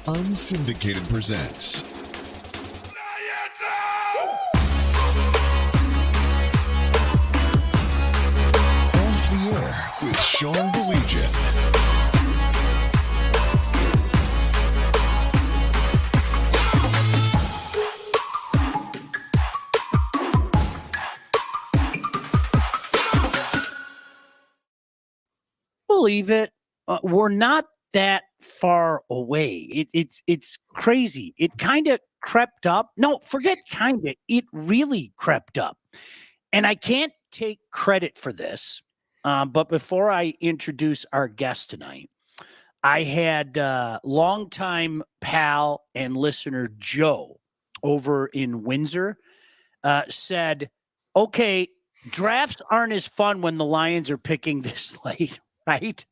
Unsyndicated presents Off the Air with Sean the Legion. Believe it, we're not that far away. It's crazy. It kind of crept up. No, forget kind of. It really crept up. And I can't take credit for this. But before I introduce our guest tonight, I had longtime pal and listener Joe over in Windsor said, okay, drafts aren't as fun when the Lions are picking this late, right?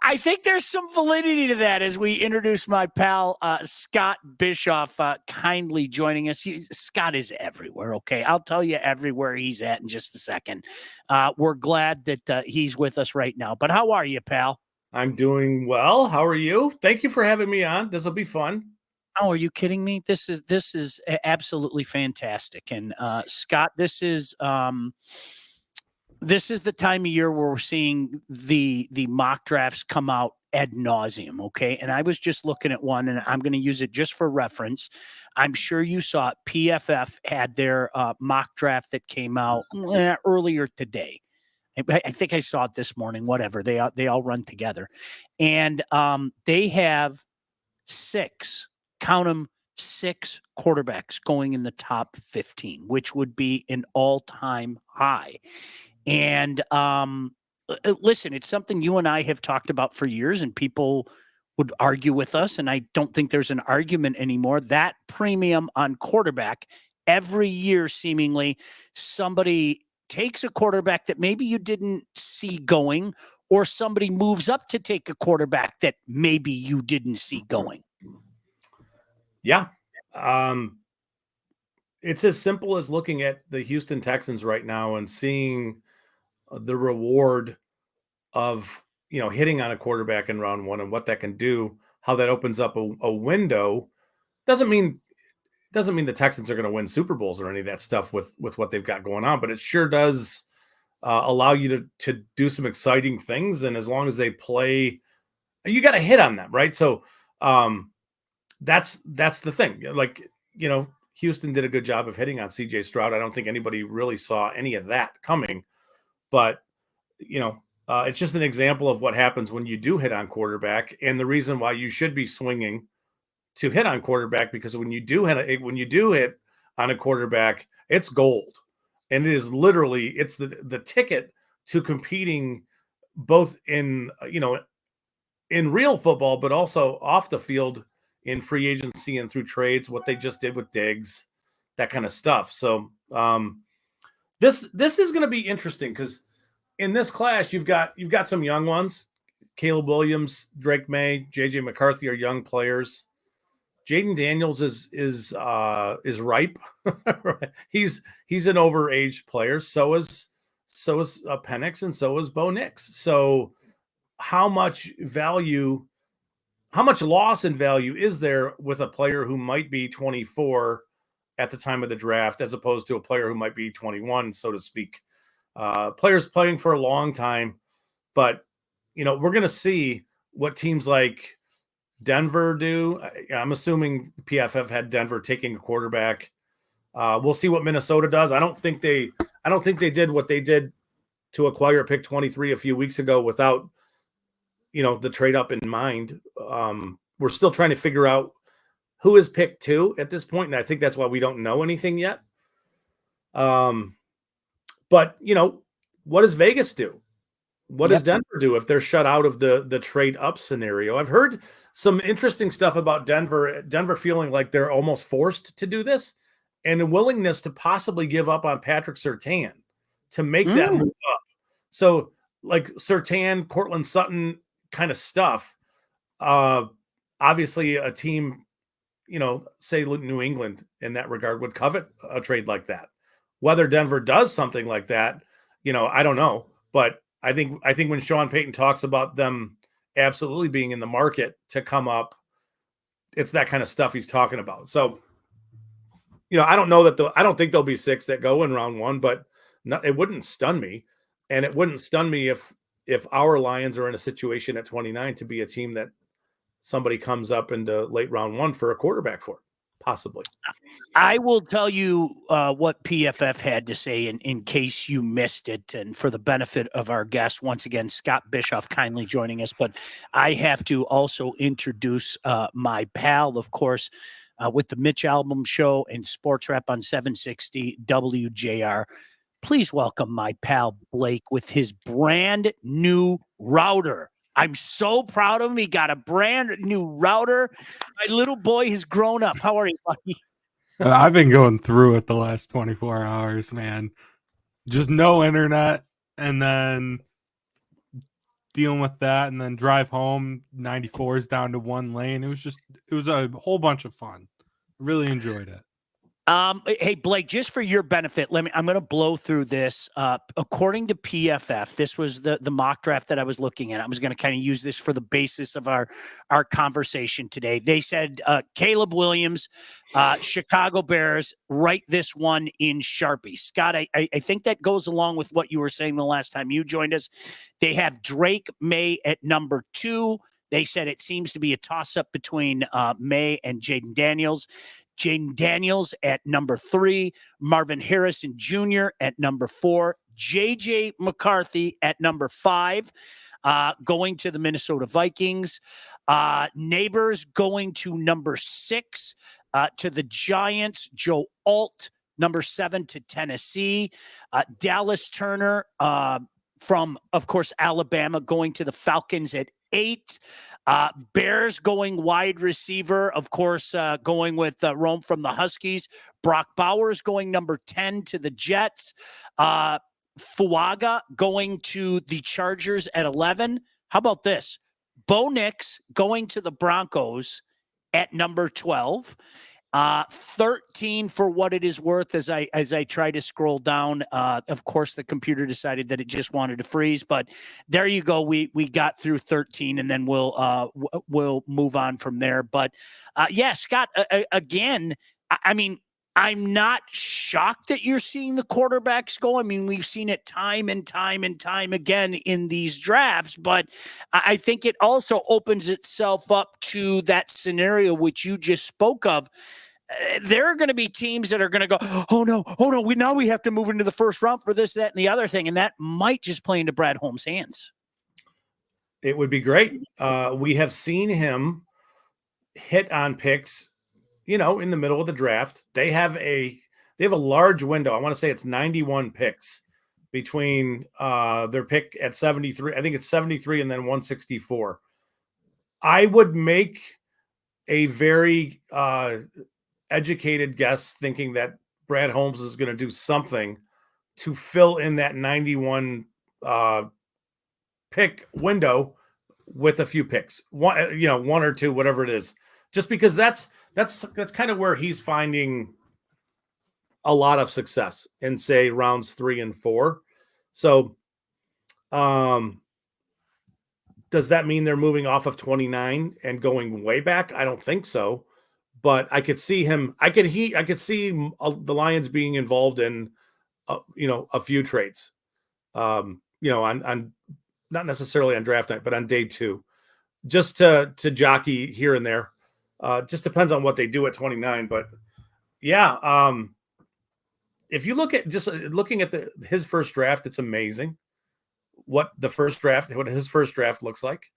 I think there's some validity to that as we introduce my pal, Scott Bischoff, kindly joining us. Scott is everywhere, okay? I'll tell you everywhere he's at in just a second. We're glad that he's with us right now. But how are you, pal? I'm doing well. How are you? Thank you for having me on. This will be fun. Oh, are you kidding me? This is absolutely fantastic. And Scott, this is the time of year where we're seeing the mock drafts come out ad nauseum. Okay, and I was just looking at one, and I'm going to use it just for reference. I'm sure you saw it. PFF had their mock draft that came out earlier today. I think I saw it this morning. Whatever, they all run together, and they have six. Count them, 6 quarterbacks going in the top 15, which would be an all-time high. And listen, it's something you and I have talked about for years, and people would argue with us, and I don't think there's an argument anymore. That premium on quarterback, every year seemingly somebody takes a quarterback that maybe you didn't see going, or somebody moves up to take a quarterback that maybe you didn't see going. Yeah. It's as simple as looking at the Houston Texans right now and seeing the reward of, hitting on a quarterback in round one and what that can do, how that opens up a window. Doesn't mean the Texans are going to win Super Bowls or any of that stuff with what they've got going on, but it sure does allow you to do some exciting things. And as long as they play, you got to hit on them, right? So, that's the thing. Like, Houston did a good job of hitting on CJ Stroud. I don't think anybody really saw any of that coming, but it's just an example of what happens when you do hit on quarterback, and the reason why you should be swinging to hit on quarterback, because when you do hit on a quarterback, it's gold, and it is literally, it's the ticket to competing both in real football, but also off the field in free agency and through trades, what they just did with Diggs, that kind of stuff. So this is going to be interesting, because in this class, you've got some young ones. Caleb Williams, Drake May, JJ McCarthy are young players. Jaden Daniels is ripe. He's an overaged player. So is Penix, and so is Bo Nix. So how much loss in value is there with a player who might be 24 at the time of the draft, as opposed to a player who might be 21, so to speak? Players playing for a long time, but we're going to see what teams like Denver do. I'm assuming PFF had Denver taking a quarterback. We'll see what Minnesota does. I don't think they did what they did to acquire pick 23 a few weeks ago without the trade up in mind. We're still trying to figure out who is pick 2 at this point, and I think that's why we don't know anything yet. But what does Vegas do? What does Denver do if they're shut out of the trade up scenario? I've heard some interesting stuff about Denver feeling like they're almost forced to do this, and a willingness to possibly give up on Patrick Surtain to make that move up. So like Surtain, Cortland Sutton kind of stuff. Obviously a team, say New England in that regard would covet a trade like that. Whether Denver does something like that, I don't know. But I think when Sean Payton talks about them absolutely being in the market to come up, it's that kind of stuff he's talking about. So, I don't know that I don't think there'll be 6 that go in round 1, but it wouldn't stun me. And it wouldn't stun me if our Lions are in a situation at 29 to be a team that somebody comes up into late round 1 for a quarterback for, possibly. I will tell you what PFF had to say in case you missed it, and for the benefit of our guest, once again, Scott Bischoff kindly joining us. But I have to also introduce my pal, of course, with the Mitch Album Show and Sports Rap on 760 WJR. Please welcome my pal Blake with his brand new router. I'm so proud of him. He got a brand new router. My little boy has grown up. How are you, buddy? I've been going through it the last 24 hours, man. Just no internet, and then dealing with that, and then drive home. 94s down to 1 lane. It was a whole bunch of fun. Really enjoyed it. Hey, Blake, just for your benefit, I'm going to blow through this. According to PFF, this was the mock draft that I was looking at. I was going to kind of use this for the basis of our conversation today. They said Caleb Williams, Chicago Bears, write this one in Sharpie. Scott, I think that goes along with what you were saying the last time you joined us. They have Drake May at number 2. They said it seems to be a toss-up between May and Jaden Daniels. Jaden Daniels at number 3, Marvin Harrison Jr. at number 4, J.J. McCarthy at number 5, going to the Minnesota Vikings. Neighbors going to number 6 to the Giants. Joe Alt, number 7 to Tennessee. Dallas Turner from, of course, Alabama, going to the Falcons at 8. Bears going wide receiver, of course, going with Rome from the Huskies. Brock Bowers going number 10 to the Jets. Fuaga going to the Chargers at 11. How about this? Bo Nix going to the Broncos at number 12. 13 for what it is worth as I try to scroll down. Of course, the computer decided that it just wanted to freeze, but there you go. We got through 13, and then we'll move on from there. But yeah, Scott, again, I mean, I'm not shocked that you're seeing the quarterbacks go. I mean, we've seen it time and time and time again in these drafts, but I think it also opens itself up to that scenario which you just spoke of. There are going to be teams that are going to go, oh no, we have to move into the first round for this, that, and the other thing, and that might just play into Brad Holmes' hands. It would be great. We have seen him hit on picks, in the middle of the draft. They have a large window. I want to say it's 91 picks between their pick at 73. I think it's 73 and then 164. I would make a very educated guess thinking that Brad Holmes is going to do something to fill in that 91 pick window with a few picks, one or two, whatever it is, just because that's kind of where he's finding a lot of success in, say, rounds 3 and 4. So, does that mean they're moving off of 29 and going way back? I don't think so. But I could see him. I could see the Lions being involved in, a few trades. On not necessarily on draft night, but on day 2, just to jockey here and there. Just depends on what they do at 29. But yeah, if you look at looking at his first draft, it's amazing what his first draft looks like.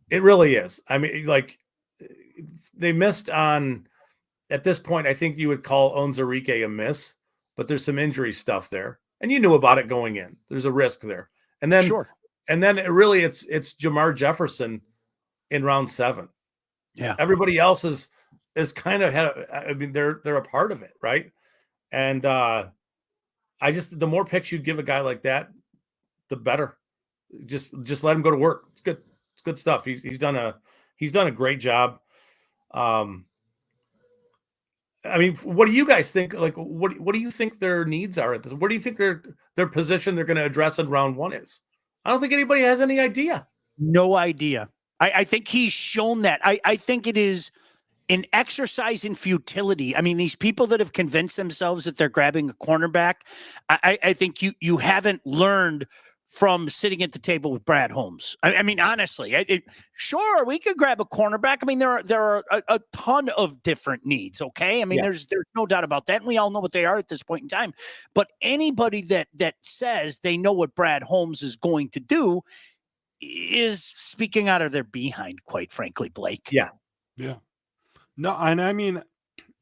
It really is. I mean, like, they missed on, at this point, I think you would call Onwuzurike a miss, but there's some injury stuff there. And you knew about it going in. There's a risk there. And then, sure. And then it's Jamar Jefferson in round 7. Yeah. Everybody else is kind of they're a part of it. Right. And the more picks you give a guy like that, the better. Just let him go to work. It's good. It's good stuff. He's done a great job. I mean, what do you guys think? Like, what do you think their needs are at this? What do you think their position they're going to address in round 1 is? I don't think anybody has any idea. No idea. I think he's shown that. I think it is an exercise in futility. I mean, these people that have convinced themselves that they're grabbing a cornerback, I think you haven't learned from sitting at the table with Brad Holmes. I mean, honestly, sure, we could grab a cornerback. I mean, there are a ton of different needs. Okay, I mean, there's no doubt about that, and we all know what they are at this point in time. But anybody that says they know what Brad Holmes is going to do is speaking out of their behind, quite frankly, Blake. Yeah. No, and I mean,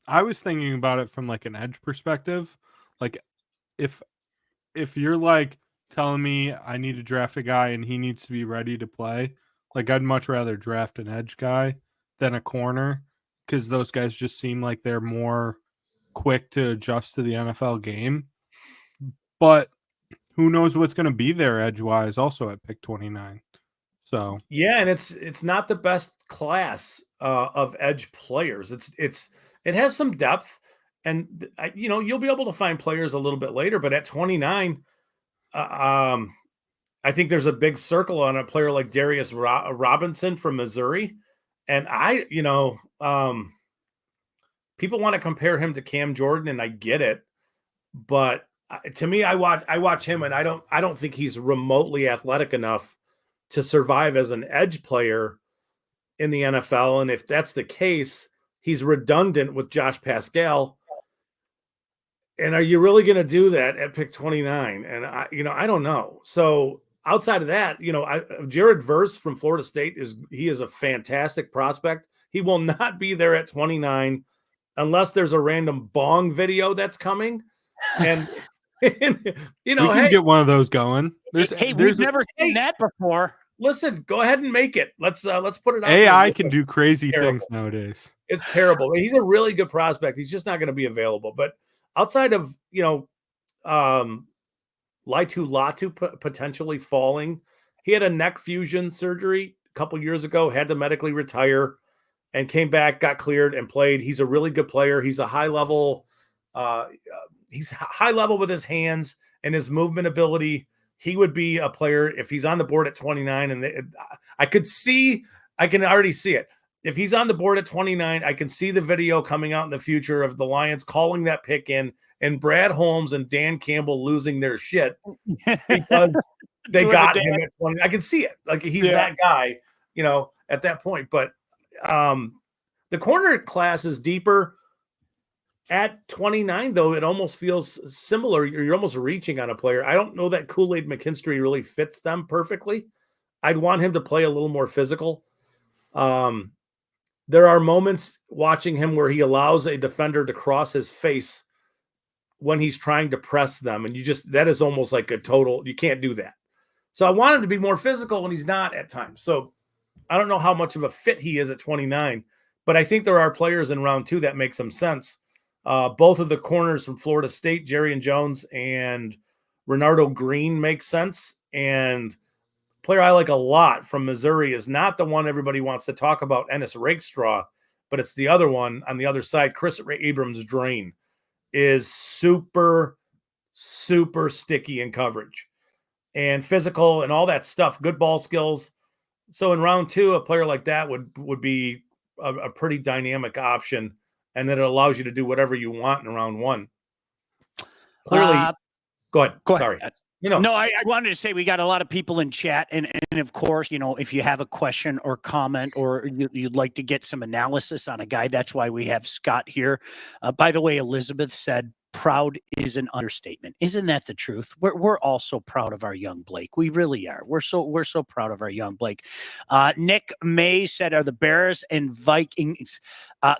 I was thinking about it from like an edge perspective. Like, if you're like telling me I need to draft a guy and he needs to be ready to play, like I'd much rather draft an edge guy than a corner, because those guys just seem like they're more quick to adjust to the NFL game. But who knows what's going to be there edge-wise also at pick 29. So yeah, and it's not the best class of edge players. It has some depth, and you'll be able to find players a little bit later. But at 29, I think there's a big circle on a player like Darius Robinson from Missouri, and people want to compare him to Cam Jordan, and I get it, but to me, I watch him, and I don't think he's remotely athletic enough to survive as an edge player in the NFL. And if that's the case, he's redundant with Josh Pascal. And are you really going to do that at pick 29? And I don't know. So outside of that, Jared Verse from Florida State is a fantastic prospect. He will not be there at 29 unless there's a random bong video that's coming. And we can get one of those going. We've never seen that before. Listen, go ahead and make it. Let's put it out. AI can do crazy things nowadays. It's terrible. He's a really good prospect. He's just not going to be available. But outside of Laitu Latu potentially falling, he had a neck fusion surgery a couple years ago, had to medically retire, and came back, got cleared, and played. He's a really good player. He's a high level. He's high level with his hands and his movement ability. He would be a player if he's on the board at 29. And I can already see it. If he's on the board at 29, I can see the video coming out in the future of the Lions calling that pick in and Brad Holmes and Dan Campbell losing their shit because they got him at 20. I can see it. Like he's that guy, at that point. But the corner class is deeper. At 29, though, it almost feels similar. You're almost reaching on a player. I don't know that Kool-Aid McKinstry really fits them perfectly. I'd want him to play a little more physical. There are moments watching him where he allows a defender to cross his face when he's trying to press them. And that is almost like a total, you can't do that. So I want him to be more physical when he's not at times. So I don't know how much of a fit he is at 29, but I think there are players in round 2 that make some sense. Both of the corners from Florida State, Jerry and Jones and Renardo Green, make sense. And player I like a lot from Missouri is not the one everybody wants to talk about, Ennis Rakestraw, but it's the other one on the other side. Chris Abrams-Drain is super, super sticky in coverage and physical and all that stuff, good ball skills. So in round 2, a player like that would be a pretty dynamic option. And then it allows you to do whatever you want in round 1. Clearly, go ahead. Sorry. No, I wanted to say we got a lot of people in chat. And of course, if you have a question or comment or you'd like to get some analysis on a guy, that's why we have Scott here. By the way, Elizabeth said, proud is an understatement. Isn't that the truth? We're all so proud of our young Blake. We really are. We're so proud of our young Blake. Nick May said, are the Bears and Vikings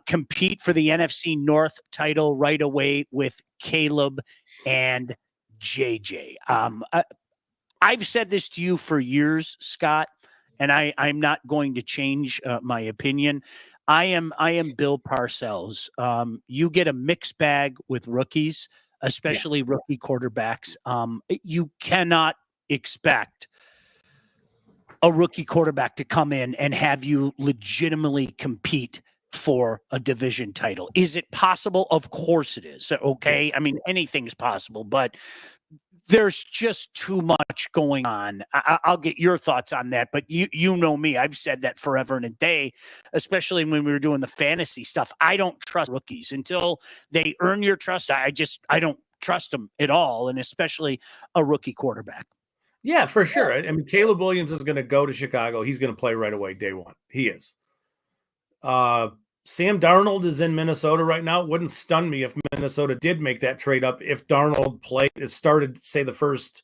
compete for the NFC North title right away with Caleb and JJ? I've said this to you for years, Scott, and I'm not going to change my opinion. I am Bill Parcells. You get a mixed bag with rookies, especially rookie quarterbacks. You cannot expect a rookie quarterback to come in and have you legitimately compete for a division title. Is it possible? Of course it is. Okay. I mean, anything's possible, but There's just too much going on. I'll get your thoughts on that, but you know me. I've said that forever and a day, especially when we were doing the fantasy stuff. I don't trust rookies until they earn your trust. I don't trust them at all, and especially a rookie quarterback. Yeah, for sure. I mean, Caleb Williams is going to go to Chicago. He's going to play right away, day one. He is. Sam Darnold is in Minnesota right now. It wouldn't stun me if Minnesota did make that trade up if Darnold started, say, the first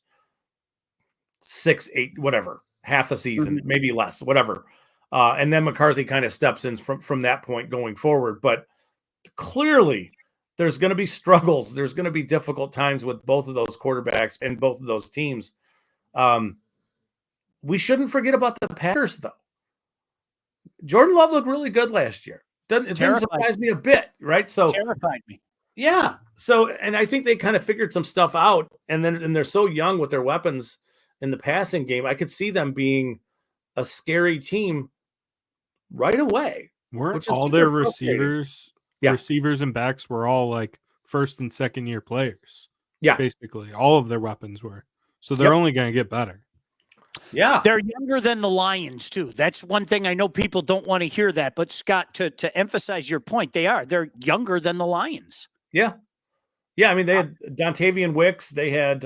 6, 8, whatever, half a season, maybe less, whatever. And then McCarthy kind of steps in from that point going forward. But clearly, there's going to be struggles. There's going to be difficult times with both of those quarterbacks and both of those teams. We shouldn't forget about the Packers, though. Jordan Love looked really good last year. It didn't surprise me a bit, right? So terrified me. Yeah. So, and I think they kind of figured some stuff out, and they're so young with their weapons in the passing game. I could see them being a scary team right away. Weren't all their receivers and backs were all like first and second year players? Yeah. Basically, all of their weapons were. So they're only going to get better. Yeah. They're younger than the Lions, too. That's one thing I know people don't want to hear that. But, Scott, to emphasize your point, they're younger than the Lions. Yeah. Yeah. I mean, they had Dontavian Wicks. They had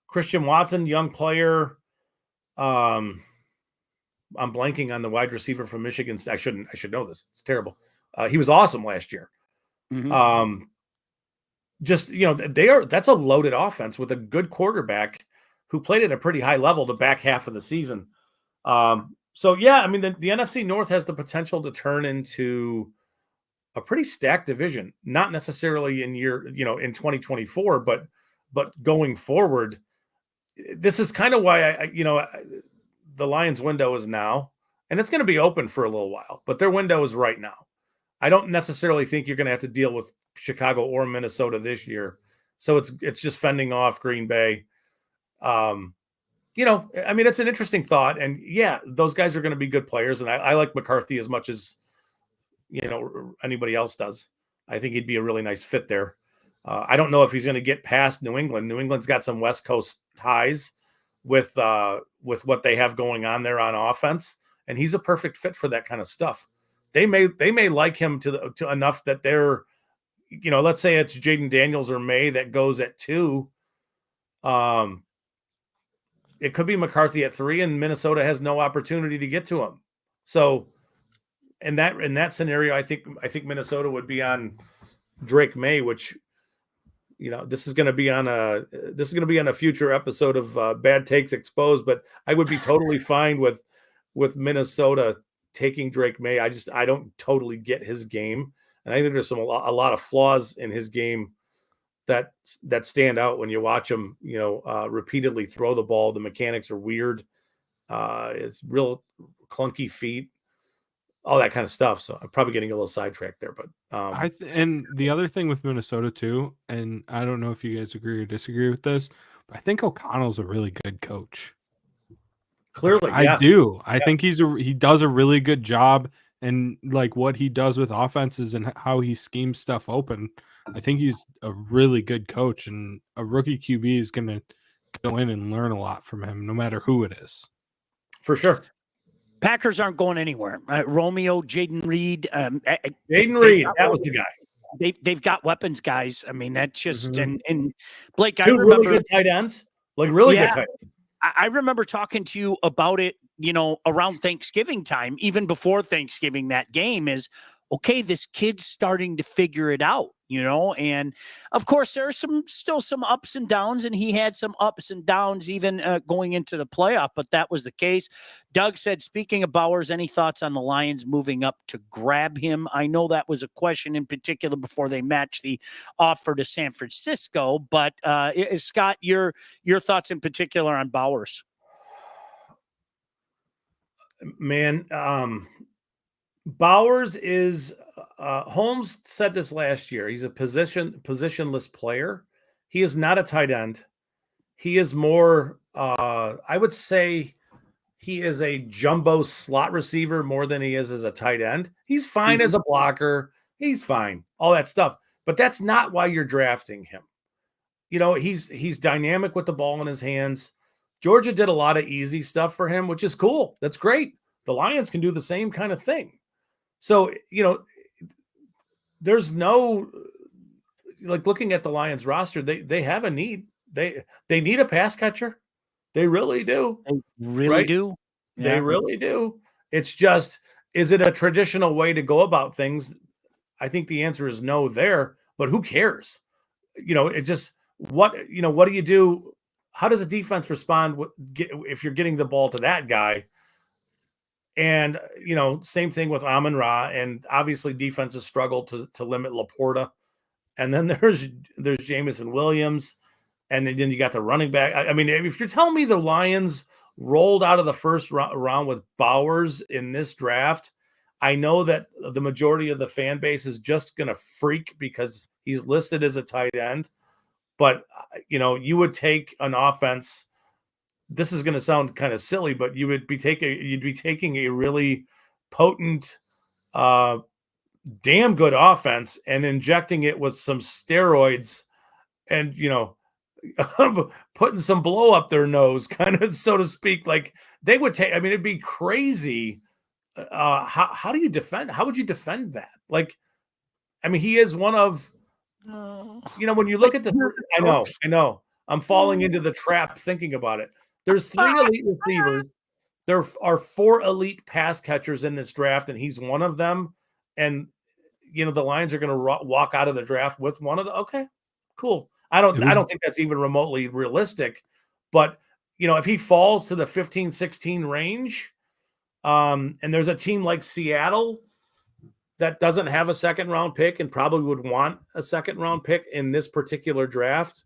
Christian Watson, young player. I'm blanking on the wide receiver from Michigan. I should know this. It's terrible. He was awesome last year. Mm-hmm. That's a loaded offense with a good quarterback who played at a pretty high level the back half of the season. So yeah, I mean, the NFC North has the potential to turn into a pretty stacked division, not necessarily in 2024, but going forward. This is kind of why the Lions window is now, and it's going to be open for a little while, but their window is right now. I don't necessarily think you're going to have to deal with Chicago or Minnesota this year. So it's just fending off Green Bay. I mean, it's an interesting thought, and yeah, those guys are going to be good players. And I like McCarthy as much as, anybody else does. I think he'd be a really nice fit there. I don't know if he's going to get past New England. New England's got some West Coast ties with what they have going on there on offense, and he's a perfect fit for that kind of stuff. They may like him to enough that they're, let's say it's Jaden Daniels or May that goes at 2. It could be McCarthy at 3, and Minnesota has no opportunity to get to him. So, in that scenario, I think Minnesota would be on Drake May, which, this is going to be on a future episode of Bad Takes Exposed. But I would be totally fine with Minnesota taking Drake May. I don't totally get his game, and I think there's a lot of flaws in his game that stand out when you watch him, repeatedly throw the ball. The mechanics are weird. It's real clunky feet, all that kind of stuff. So I'm probably getting a little sidetracked there, but and the other thing with Minnesota too, and I don't know if you guys agree or disagree with this, but I think O'Connell's a really good coach. Clearly, I do. I think he does a really good job, and like what he does with offenses and how he schemes stuff open. I think he's a really good coach, and a rookie QB is going to go in and learn a lot from him, no matter who it is. For sure. Packers aren't going anywhere. Romeo, Jaden Reed. Jaden Reed, that was the guy. They've got weapons, guys. I mean, that's just and Blake. Two really good tight ends, good tight ends. I remember talking to you about it, around Thanksgiving time, even before Thanksgiving. That game is okay. This kid's starting to figure it out, and of course there are still some ups and downs, and he had some ups and downs even going into the playoff, but that was the case. Doug said, speaking of Bowers, any thoughts on the Lions moving up to grab him? I know that was a question in particular before they matched the offer to San Francisco, but Scott, your thoughts in particular on Bowers? Man, Bowers is Holmes said this last year. He's a positionless player. He is not a tight end. He is more, I would say he is a jumbo slot receiver more than he is as a tight end. He's fine as a blocker. He's fine, all that stuff. But that's not why you're drafting him. he's dynamic with the ball in his hands. Georgia did a lot of easy stuff for him, which is cool. That's great. The Lions can do the same kind of thing. So, there's no, like, looking at the Lions roster, they have a need. They need a pass catcher. They really do. They really Right? do. They Yeah. really do. It's just, is it a traditional way to go about things? I think the answer is no there, but who cares? It just, what do you do? How does a defense respond if you're getting the ball to that guy? And, same thing with Amon-Ra, and obviously defenses struggle to limit Laporta. And then there's Jameson Williams, and then you got the running back. I mean, if you're telling me the Lions rolled out of the first round with Bowers in this draft, I know that the majority of the fan base is just going to freak because he's listed as a tight end. But, you would take an offense. This is going to sound kind of silly, but you'd be taking a really potent, damn good offense and injecting it with some steroids and, putting some blow up their nose, kind of, so to speak. Like, they would take, I mean, it'd be crazy. How do you defend? How would you defend that? Like, I mean, he is one of, when you look at I know. I'm falling into the trap thinking about it. There's 3 elite receivers. There are 4 elite pass catchers in this draft, and he's one of them. And, the Lions are going to walk out of the draft with one of the, okay, cool. I don't think that's even remotely realistic, but, if he falls to the 15-16 range, and there's a team like Seattle that doesn't have a second round pick and probably would want a second round pick in this particular draft,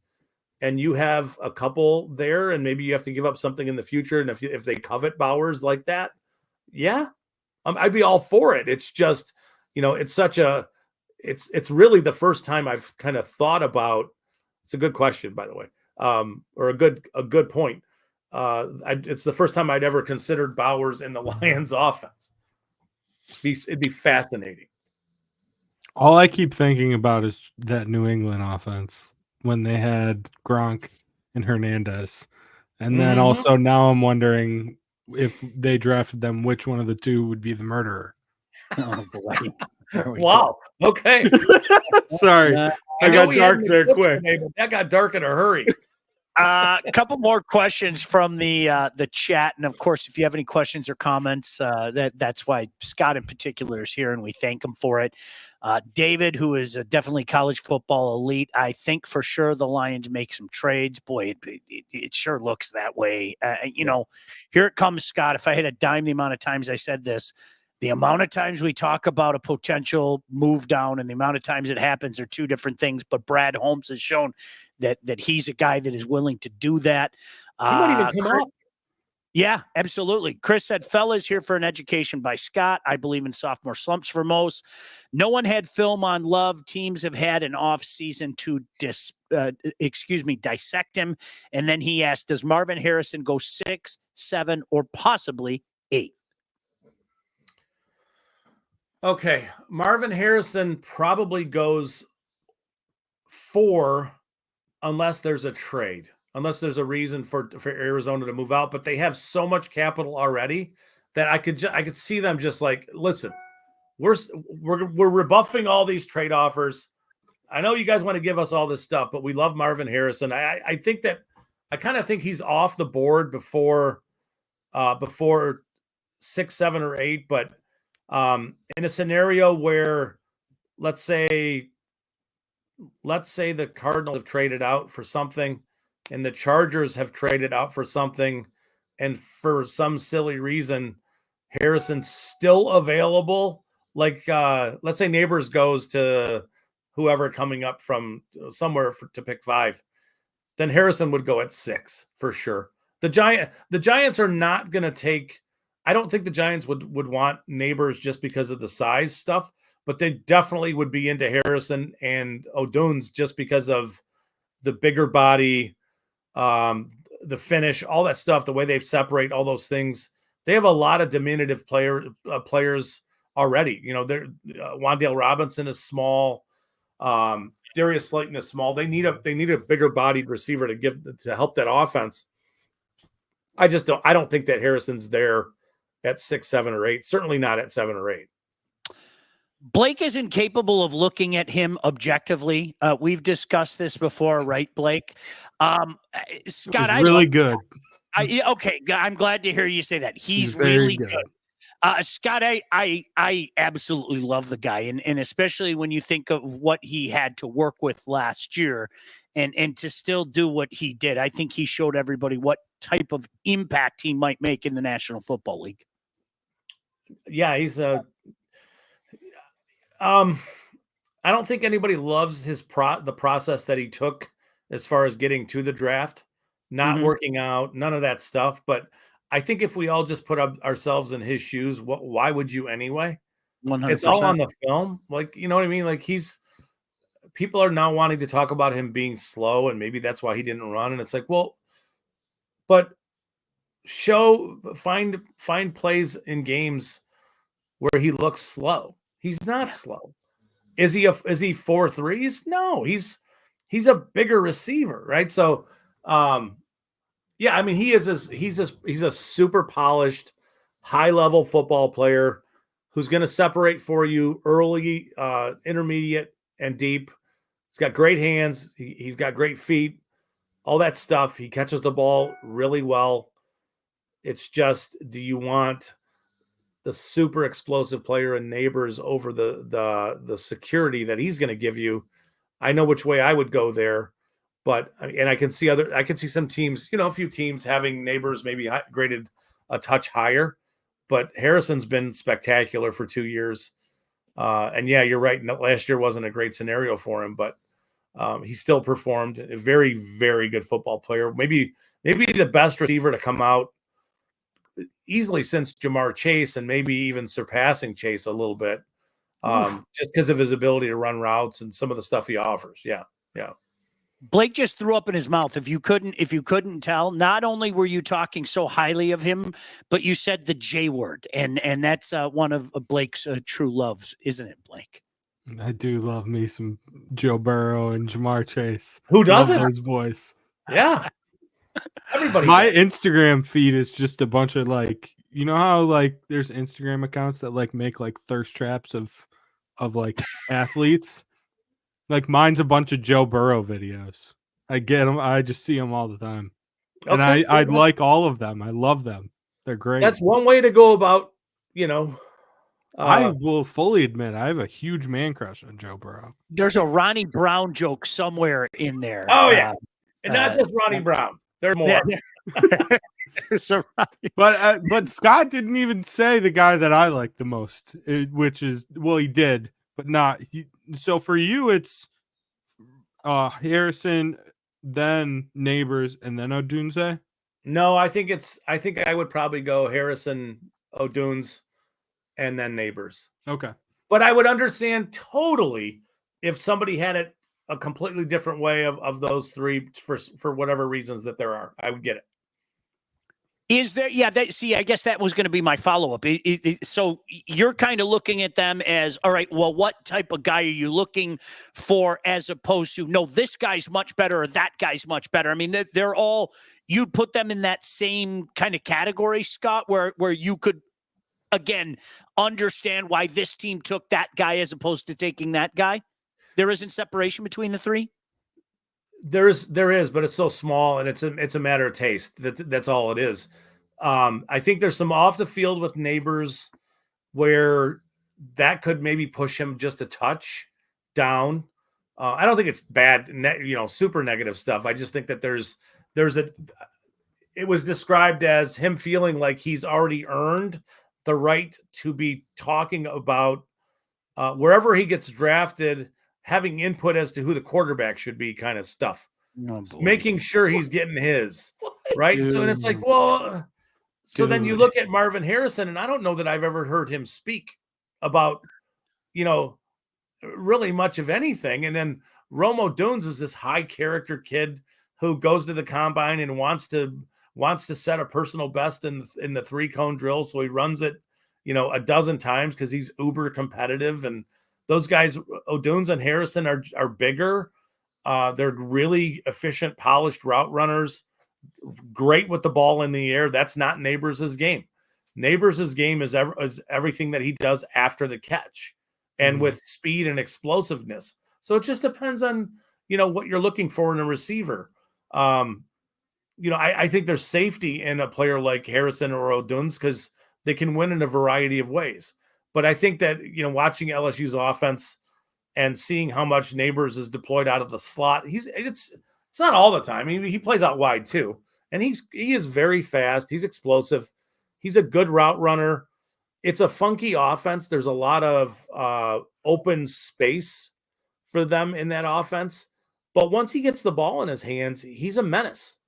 and you have a couple there, and maybe you have to give up something in the future, and if they covet Bowers like that, yeah, I'd be all for it. It's just, it's really the first time I've kind of thought about. It's a good question, by the way, or a good point. It's the first time I'd ever considered Bowers in the Lions offense. It'd be fascinating. All I keep thinking about is that New England offense when they had Gronk and Hernandez. And then also now I'm wondering if they drafted them, which one of the two would be the murderer. Oh, boy. Wow. Go. Okay. Sorry. I got dark there quick. Today, but that got dark in a hurry. A couple more questions from the chat, and of course, if you have any questions or comments, that's why Scott in particular is here, and we thank him for it. David, who is definitely college football elite, I think for sure the Lions make some trades. Boy, it sure looks that way. Here it comes, Scott. If I had a dime the amount of times I said this, the amount of times we talk about a potential move down and the amount of times it happens are two different things. But Brad Holmes has shown that he's a guy that is willing to do that. He might even come up. Yeah, absolutely. Chris said, fellas, here for an education by Scott. I believe in sophomore slumps for most. No one had film on Love. Teams have had an off season to dissect him. And then he asked, does Marvin Harrison go 6, 7, or possibly 8? Okay, Marvin Harrison probably goes 4 unless there's a trade, unless there's a reason for Arizona to move out. But they have so much capital already that I could see them just like, listen, we're rebuffing all these trade offers. I know you guys want to give us all this stuff, but we love Marvin Harrison. I think that I kind of think he's off the board before 6, 7, or 8, but. In a scenario where let's say the Cardinals have traded out for something and the Chargers have traded out for something, and for some silly reason Harrison's still available, like let's say Neighbors goes to whoever coming up from somewhere to pick 5, then Harrison would go at 6 for sure. The Giants are not going to take. I don't think the Giants would want Neighbors just because of the size stuff, but they definitely would be into Harrison and O'Dunes just because of the bigger body, the finish, all that stuff, the way they separate all those things. They have a lot of diminutive players already. Wan'Dale Robinson is small. Darius Slayton is small. They need a bigger bodied receiver to help that offense. I don't think that Harrison's there at 6, 7, or 8. Certainly not at 7 or 8. Blake is incapable of looking at him objectively. We've discussed this before, right, Blake? Scott, I really love, good. Okay, I'm glad to hear you say that. He's very really good. Scott, I absolutely love the guy, and especially when you think of what he had to work with last year, and to still do what he did. I think he showed everybody what type of impact he might make in the National Football League. Yeah, he's a. I don't think anybody loves the process that he took as far as getting to the draft, not working out, none of that stuff. But I think if we all just put ourselves in his shoes, why would you anyway? 100%. It's all on the film. Like, you know what I mean? Like people are now wanting to talk about him being slow, and maybe that's why he didn't run. And it's like, well, but find plays in games where he looks slow. He's not slow. Is he 4.3s? No, he's a bigger receiver, right? So, yeah, I mean, he's a super polished, high level football player who's going to separate for you early, intermediate, and deep. He's got great hands. He's got great feet, all that stuff. He catches the ball really well. It's just, do you want the super explosive player in Neighbors over the security that he's going to give you? I know which way I would go there, but I can see some teams, a few teams having Neighbors maybe graded a touch higher, but Harrison's been spectacular for 2 years. And yeah, you're right. Last year wasn't a great scenario for him, but he still performed. A very, very good football player. Maybe the best receiver to come out easily since Jamar Chase, and maybe even surpassing Chase a little bit, just because of his ability to run routes and some of the stuff he offers. Yeah. Blake just threw up in his mouth. If you couldn't tell, not only were you talking so highly of him, but you said the J word, and that's one of Blake's true loves, isn't it, Blake? I do love me some Joe Burrow and Jamar Chase. Who doesn't? Love those boys. Yeah. Everybody. My Instagram feed is just a bunch of how there's Instagram accounts that make thirst traps of athletes. Like mine's a bunch of Joe Burrow videos. I get them. I just see them all the time. Okay, and I like all of them. I love them. They're great. That's one way to go about, I will fully admit I have a huge man crush on Joe Burrow. There's a Ronnie Brown joke somewhere in there. Oh, yeah. And not just Ronnie Brown. There's more. There's a Ronnie. But Scott didn't even say the guy that I like the most, which is, well, he did, but not. So for you, it's Harrison, then Neighbors, and then Odunze? No, I think I would probably go Harrison, Oduns, and then Neighbors. Okay. But I would understand totally if somebody had it a completely different way of those three for whatever reasons that there are. I would get it. Is there? Yeah. I guess that was going to be my follow-up. So you're kind of looking at them as, all right, well, what type of guy are you looking for as opposed to, no, this guy's much better or that guy's much better? I mean, they're all, you'd put them in that same kind of category, Scott, where you could, again, understand why this team took that guy as opposed to taking that guy? There isn't separation between the three? There is, but it's so small, and it's a matter of taste. That's all it is. I think there's some off the field with Neighbors where that could maybe push him just a touch down. I don't think it's bad, super negative stuff. I just think that it was described as him feeling like he's already earned the right to be talking about wherever he gets drafted, having input as to who the quarterback should be, kind of stuff. Making sure he's getting his, right? Dude. So, and it's like, well, so then you look at Marvin Harrison, and I don't know that I've ever heard him speak about, really much of anything. And then Romo Dunes is this high character kid who goes to the combine and wants to set a personal best in the 3-cone drill. So he runs it, a dozen times because he's uber competitive. And Those guys, O'Dunes and Harrison, are bigger. They're really efficient, polished route runners. Great with the ball in the air. That's not Neighbors' game. Neighbors' game is everything that he does after the catch, and with speed and explosiveness. So it just depends on, what you're looking for in a receiver. I think there's safety in a player like Harrison or O'Dunes because they can win in a variety of ways. But I think that, watching LSU's offense and seeing how much Neighbors is deployed out of the slot, it's not all the time. I mean, he plays out wide too. And he is very fast. He's explosive. He's a good route runner. It's a funky offense. There's a lot of open space for them in that offense. But once he gets the ball in his hands, he's a menace,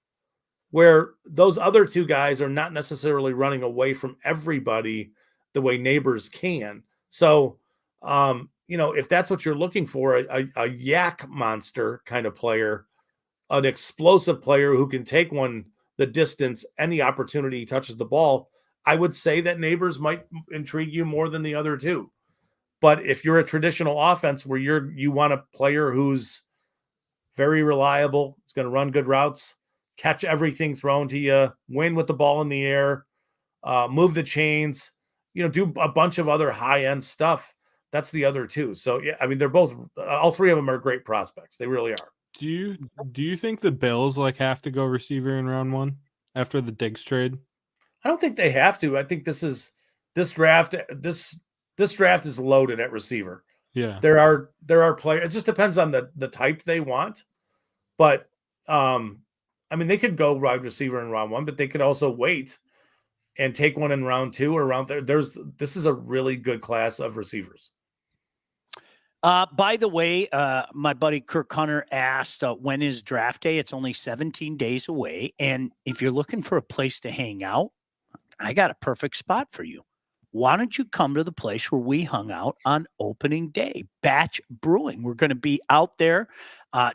where those other two guys are not necessarily running away from everybody the way Neighbors can. So, if that's what you're looking for, a yak monster kind of player, an explosive player who can take one the distance any opportunity he touches the ball, I would say that Neighbors might intrigue you more than the other two. But if you're a traditional offense where you want a player who's very reliable, is going to run good routes, catch everything thrown to you, win with the ball in the air, move the chains, do a bunch of other high-end stuff, that's the other two. So, yeah, I mean, they're both, all three of them are great prospects. They really are. Do you think the Bills have to go receiver in round 1 after the Diggs trade? I don't think they have to. I think this draft is loaded at receiver. Yeah. There are players. It just depends on the type they want. But I mean, they could go wide receiver in round 1, but they could also wait and take one in round 2 or round 3. This is a really good class of receivers. By the way, my buddy Kirk Hunter asked, when is draft day? It's only 17 days away. And if you're looking for a place to hang out, I got a perfect spot for you. Why don't you come to the place where we hung out on opening day, Batch Brewing? We're going to be out there,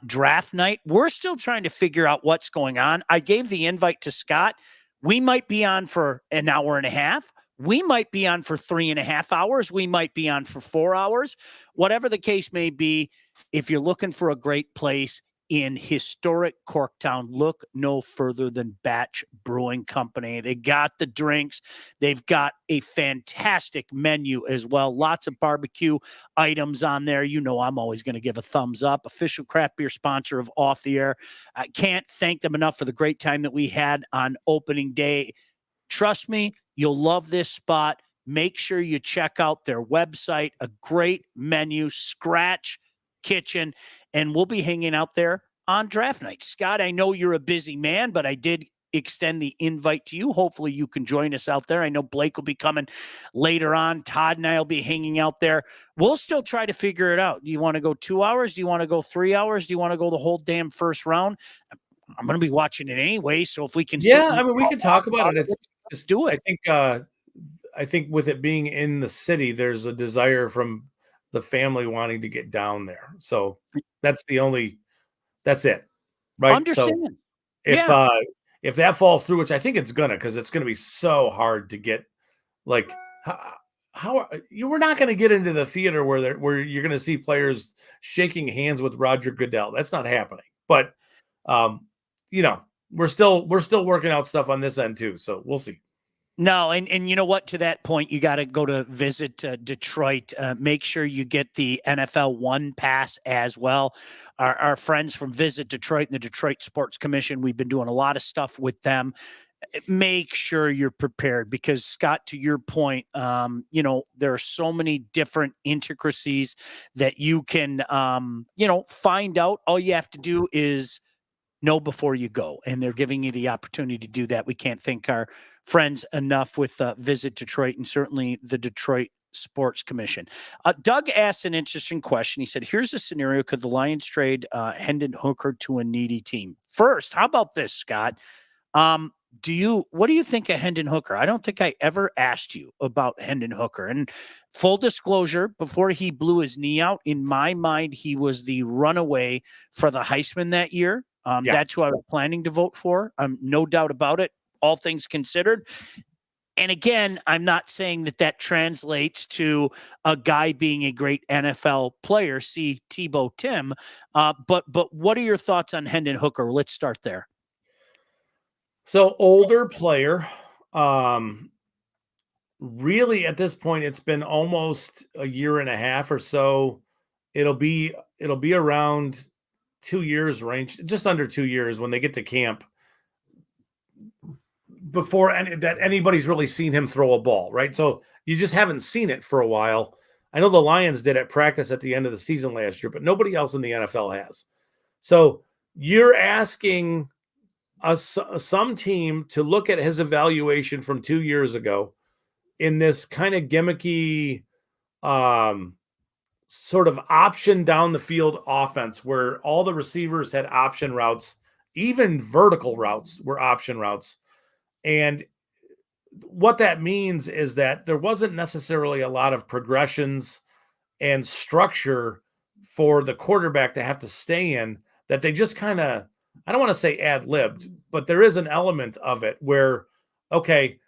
draft night. We're still trying to figure out what's going on. I gave the invite to Scott. We might be on for an hour and a half. We might be on for 3.5 hours. We might be on for 4 hours. Whatever the case may be, if you're looking for a great place in historic Corktown, look no further than Batch Brewing Company. They got the drinks. They've got a fantastic menu as well. Lots of barbecue items on there. I'm always going to give a thumbs up. Official craft beer sponsor of Off the Air. I can't thank them enough for the great time that we had on opening day. Trust me, you'll love this spot. Make sure you check out their website. A great menu, scratch kitchen, and we'll be hanging out there on draft night. Scott, I know you're a busy man, but I did extend the invite to you. Hopefully you can join us out there. I know Blake will be coming later on. Todd and I will be hanging out there. We'll still try to figure it out. Do you want to go 2 hours? Do you want to go 3 hours? Do you want to go the whole damn first round? I'm going to be watching it anyway, so if we can... Yeah, I mean, we can talk about it. Let's do it. I think with it being in the city, there's a desire from the family wanting to get down there. So that's it. Right. Understand. So if that falls through, which I think it's because it's gonna be so hard to get, like, how you were not going to get into the theater where you're going to see players shaking hands with Roger Goodell. That's not happening. But we're still working out stuff on this end too. So we'll see. No, and you know what? To that point, you got to go to visit Detroit. Make sure you get the NFL One Pass as well. Our friends from Visit Detroit and the Detroit Sports Commission, we've been doing a lot of stuff with them. Make sure you're prepared because, Scott, to your point, there are so many different intricacies that you can, find out. All you have to do is know before you go, and they're giving you the opportunity to do that. We can't thank our friends enough with Visit Detroit and certainly the Detroit Sports Commission. Doug asked an interesting question. He said, here's a scenario. Could the Lions trade Hendon Hooker to a needy team? First, how about this, Scott? What do you think of Hendon Hooker? I don't think I ever asked you about Hendon Hooker. And full disclosure, before he blew his knee out, in my mind, he was the runaway for the Heisman that year. That's who I was planning to vote for. No doubt about it. All things considered, And again, I'm not saying that translates to a guy being a great NFL player. See Tebow Tim, but what are your thoughts on Hendon Hooker? Let's start there. So older player, really at this point, it's been almost a year and a half or so. It'll be around 2 years range, just under 2 years when they get to camp before anybody's really seen him throw a ball, right? So you just haven't seen it for a while. I know the Lions did at practice at the end of the season last year, but nobody else in the NFL has. So you're asking some team to look at his evaluation from 2 years ago in this kind of gimmicky sort of option down the field offense where all the receivers had option routes, even vertical routes were option routes. And what that means is that there wasn't necessarily a lot of progressions and structure for the quarterback to have to stay in, that they just kind of, I don't want to say ad-libbed, but there is an element of it where, okay,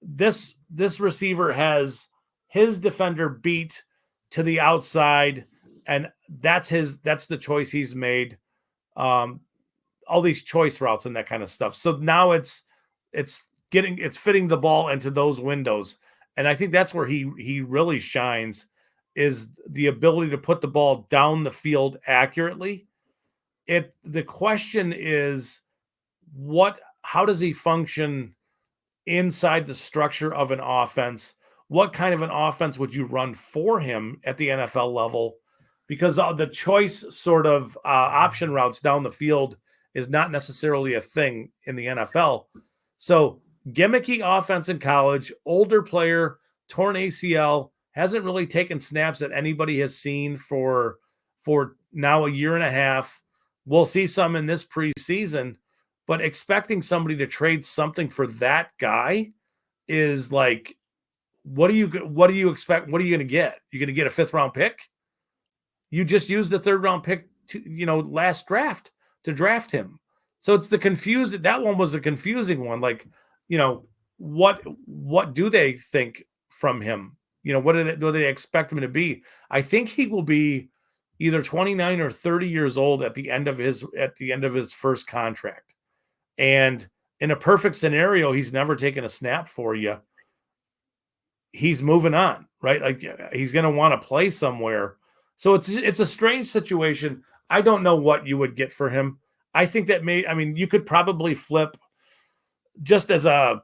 this receiver has his defender beat to the outside, and that's the choice he's made. All these choice routes and that kind of stuff. So now it's fitting the ball into those windows. And I think that's where he really shines, is the ability to put the ball down the field accurately. The question is, how does he function inside the structure of an offense? What kind of an offense would you run for him at the NFL level? Because the choice sort of option routes down the field is not necessarily a thing in the NFL. So gimmicky offense in college, older player, torn ACL, hasn't really taken snaps that anybody has seen for now a year and a half. We'll see some in this preseason, but expecting somebody to trade something for that guy is like, what do you expect? What are you going to get? You're going to get a 5th round pick? You just used the 3rd round pick last draft to draft him. So it's that one was a confusing one. Like, what do they think from him? What do they expect him to be? I think he will be either 29 or 30 years old at the end of his first contract. And in a perfect scenario, he's never taken a snap for you. He's moving on, right? Like, he's going to want to play somewhere. So it's a strange situation. I don't know what you would get for him. I think that you could probably flip, just as a,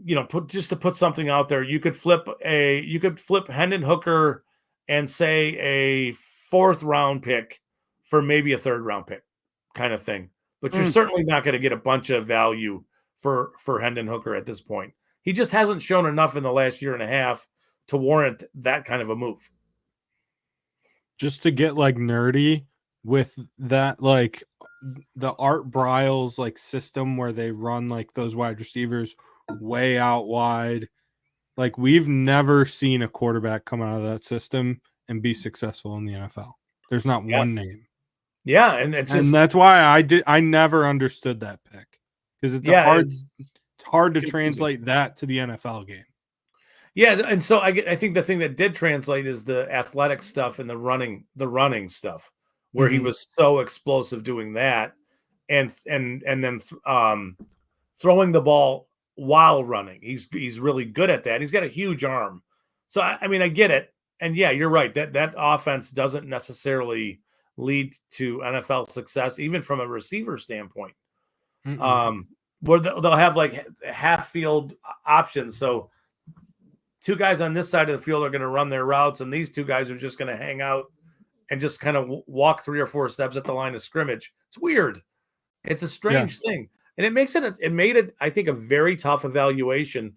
to put something out there. You could flip Hendon Hooker and say a 4th round pick for maybe a 3rd round pick kind of thing. But you're certainly not going to get a bunch of value for Hendon Hooker at this point. He just hasn't shown enough in the last year and a half to warrant that kind of a move. Just to get like nerdy with that, like the Art Briles like system where they run like those wide receivers way out wide. Like, we've never seen a quarterback come out of that system and be successful in the NFL. There's not one name. Yeah, and that's why I never understood that pick, because it's hard to translate that to the NFL game. Yeah, and so I think the thing that did translate is the athletic stuff and the running stuff, where he was so explosive doing that, and then throwing the ball while running. He's really good at that. He's got a huge arm. So I get it. And yeah, you're right. That offense doesn't necessarily lead to NFL success, even from a receiver standpoint. Where they'll have like half field options. So 2 guys on this side of the field are going to run their routes, and these 2 guys are just going to hang out and just kind of walk 3 or 4 steps at the line of scrimmage. It's weird. It's a strange thing. And it made it, I think, a very tough evaluation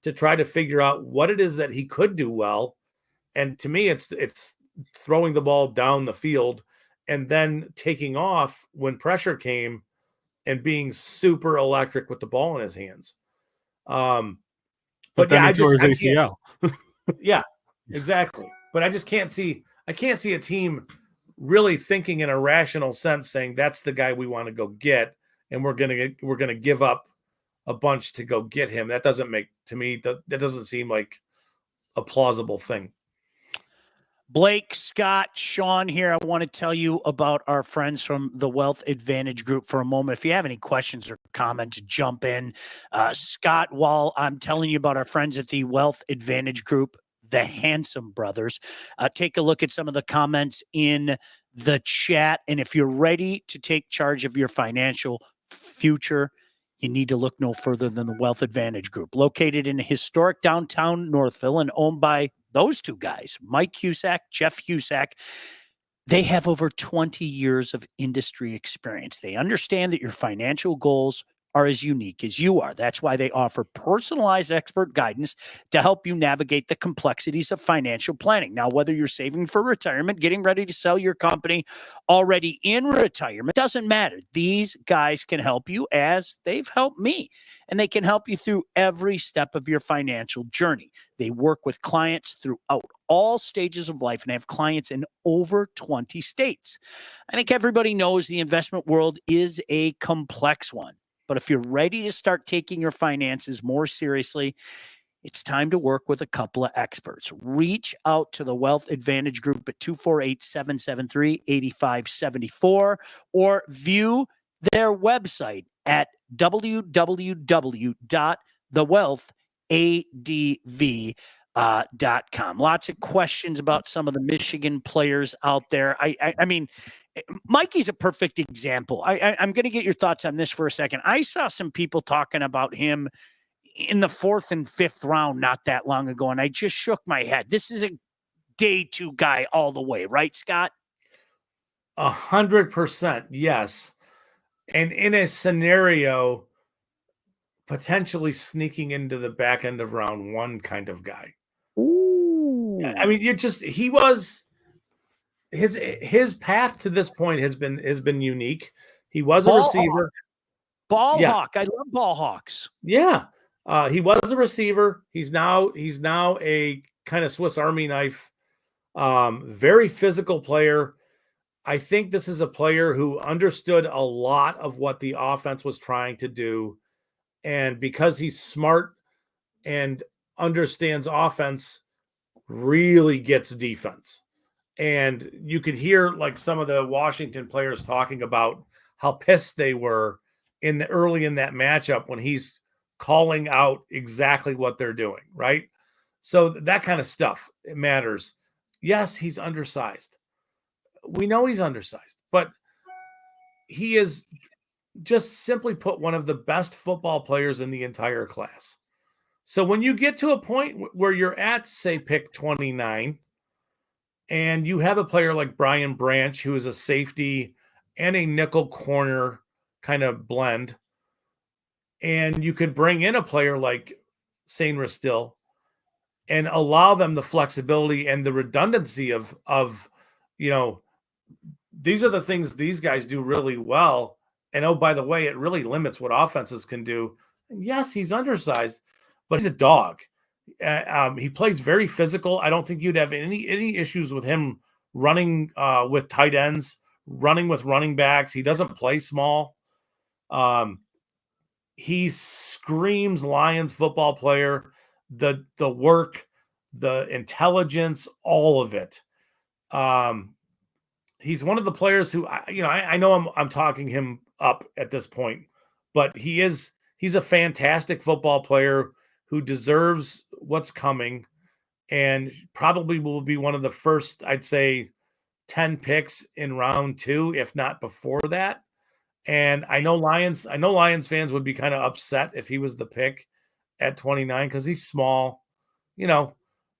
to try to figure out what it is that he could do well. And to me, it's throwing the ball down the field and then taking off when pressure came and being super electric with the ball in his hands. But then he tore his ACL. Yeah, exactly. But I just can't see a team really thinking in a rational sense saying that's the guy we want to go get, and we're gonna give up a bunch to go get him. That doesn't make, to me, that doesn't seem like a plausible thing. Blake, Scott, Sean here. I want to tell you about our friends from the Wealth Advantage Group for a moment. If you have any questions or comments, jump in. Scott, while I'm telling you about our friends at the Wealth Advantage Group, the Handsome Brothers, take a look at some of the comments in the chat. And if you're ready to take charge of your financial future, you need to look no further than the Wealth Advantage Group, located in historic downtown Northville and owned by those two guys, Mike Husak, Jeff Husak. They have over 20 years of industry experience. They understand that your financial goals are as unique as you are. That's why they offer personalized expert guidance to help you navigate the complexities of financial planning. Now, whether you're saving for retirement, getting ready to sell your company, already in retirement, doesn't matter. These guys can help you as they've helped me, and they can help you through every step of your financial journey. They work with clients throughout all stages of life and have clients in over 20 states. I think everybody knows the investment world is a complex one. But if you're ready to start taking your finances more seriously, it's time to work with a couple of experts. Reach out to the Wealth Advantage Group at 248-773-8574 or view their website at www.thewealthadv.com. Lots of questions about some of the Michigan players out there. I mean, Mikey's a perfect example. I'm going to get your thoughts on this for a second. I saw some people talking about him in the 4th and 5th round not that long ago, and I just shook my head. This is a day 2 guy all the way, right, Scott? 100%, yes. And in a scenario, potentially sneaking into the back end of round 1 kind of guy. Ooh. I mean, he was his path to this point has been unique. He was a receiver. Ball hawk. I love ball hawks. Yeah. He was a receiver. He's now a kind of Swiss Army knife. Very physical player. I think this is a player who understood a lot of what the offense was trying to do. And because he's smart and understands offense, really gets defense. And you could hear like some of the Washington players talking about how pissed they were early in that matchup when he's calling out exactly what they're doing, right? So that kind of stuff, it matters. Yes, he's undersized. We know he's undersized, but he is, just simply put, one of the best football players in the entire class. So when you get to a point where you're at, say, pick 29, and you have a player like Brian Branch, who is a safety and a nickel corner kind of blend, and you could bring in a player like Sain Ristil and allow them the flexibility and the redundancy of these are the things these guys do really well. And oh, by the way, it really limits what offenses can do. And yes, he's undersized, but he's a dog. He plays very physical. I don't think you'd have any issues with him running with tight ends, running with running backs. He doesn't play small. He screams Lions football player. The work, the intelligence, all of it. He's one of the players who I know I'm talking him up at this point, but he's a fantastic football player who deserves what's coming, and probably will be one of the first, I'd say, 10 picks in round 2, if not before that. And I know Lions fans would be kind of upset if he was the pick at 29 because he's small,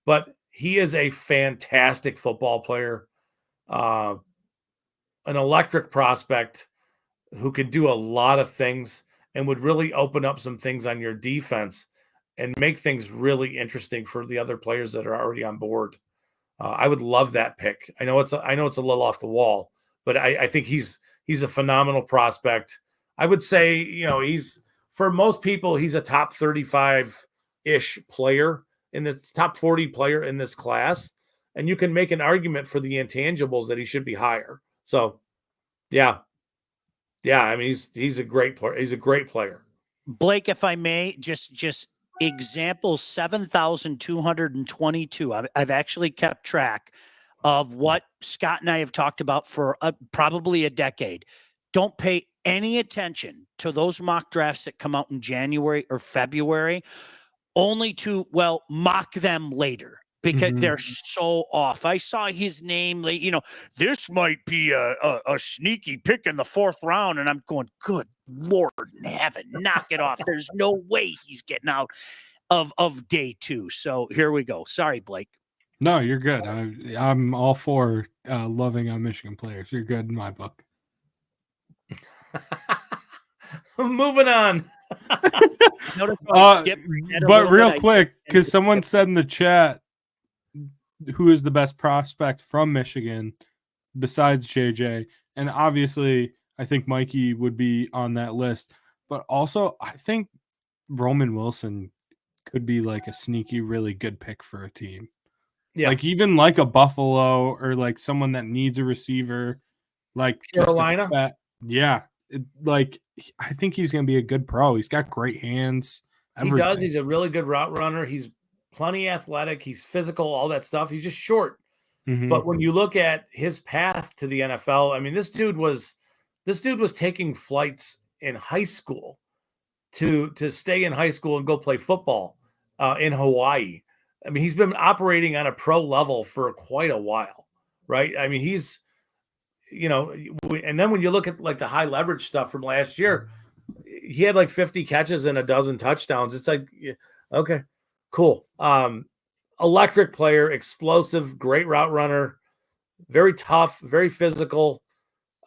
but he is a fantastic football player, an electric prospect who could do a lot of things and would really open up some things on your defense and make things really interesting for the other players that are already on board. I would love that pick. I know it's a little off the wall, but I think he's a phenomenal prospect. I would say, he's, for most people, he's a top 35-ish player, in the top 40 player in this class. And you can make an argument for the intangibles that he should be higher. So, yeah. I mean, he's a great player. He's a great player. Blake, if I may, just example 7,222. I've actually kept track of what Scott and I have talked about for probably a decade. Don't pay any attention to those mock drafts that come out in January or February, only to, well, mock them later because they're so off. I saw his name, this might be a sneaky pick in the 4th round. And I'm going, good Lord in heaven, knock it off. There's no way he's getting out of day 2. So here we go. Sorry, Blake. No, you're good. I'm all for loving on Michigan players. You're good in my book. Moving on. But real quick, because someone said in the chat, who is the best prospect from Michigan besides JJ? And obviously, I think Mikey would be on that list. But also, I think Roman Wilson could be like a sneaky, really good pick for a team. Yeah. Like even like a Buffalo or like someone that needs a receiver, like Carolina. I think he's going to be a good pro. He's got great hands. Everything. He does. He's a really good route runner. He's plenty athletic. He's physical, all that stuff. He's just short. Mm-hmm. But when you look at his path to the NFL, I mean, this dude was taking flights in high school to stay in high school and go play football in Hawaii. I mean, he's been operating on a pro level for quite a while, right? I mean, he's, and then when you look at like the high leverage stuff from last year, he had like 50 catches and a dozen touchdowns. It's like, okay, cool. Electric player, explosive, great route runner, very tough, very physical,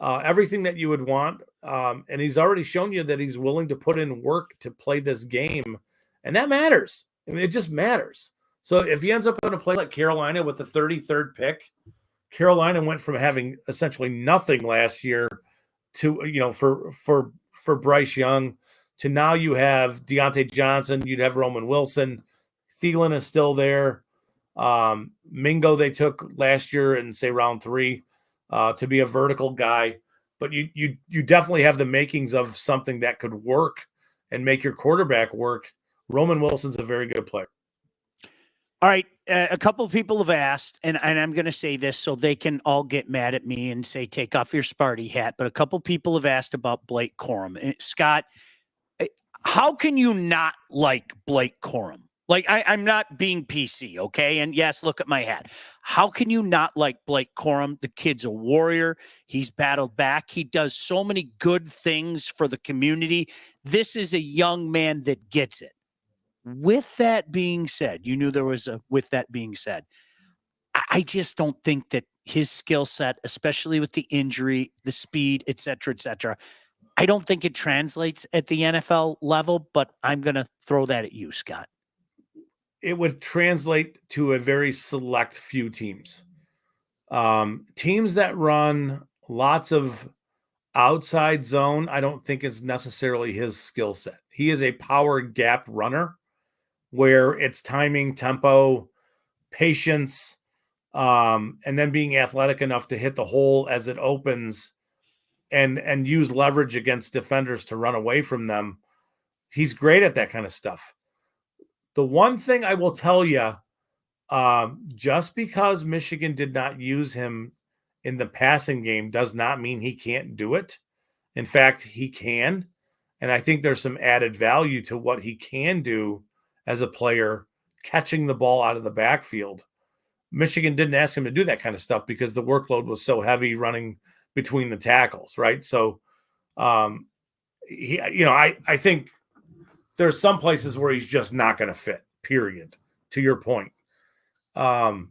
everything that you would want. And he's already shown you that he's willing to put in work to play this game. And that matters. I mean, it just matters. So if he ends up in a place like Carolina with the 33rd pick, Carolina went from having essentially nothing last year to, for Bryce Young to now you have Deontay Johnson, you'd have Roman Wilson, Thielen is still there. Mingo they took last year in say round 3 to be a vertical guy, but you definitely have the makings of something that could work and make your quarterback work. Roman Wilson's a very good player. All right. A couple of people have asked, and I'm going to say this so they can all get mad at me and say, take off your Sparty hat. But a couple of people have asked about Blake Corum. And Scott, how can you not like Blake Corum? Like, I'm not being PC, okay? And yes, look at my hat. How can you not like Blake Corum? The kid's a warrior. He's battled back. He does so many good things for the community. This is a young man that gets it. With that being said, you knew there was a with that being said. I just don't think that his skill set, especially with the injury, the speed, et cetera, I don't think it translates at the NFL level, but I'm going to throw that at you, Scott. It would translate to a very select few teams. Teams that run lots of outside zone, I don't think is necessarily his skill set. He is a power gap runner where it's timing, tempo, patience, and then being athletic enough to hit the hole as it opens and use leverage against defenders to run away from them. He's great at that kind of stuff. The one thing I will tell you, just because Michigan did not use him in the passing game does not mean he can't do it. In fact, he can. And I think there's some added value to what he can do as a player, catching the ball out of the backfield. Michigan didn't ask him to do that kind of stuff because the workload was so heavy running between the tackles, right? So, I think there's some places where he's just not going to fit, period, to your point. I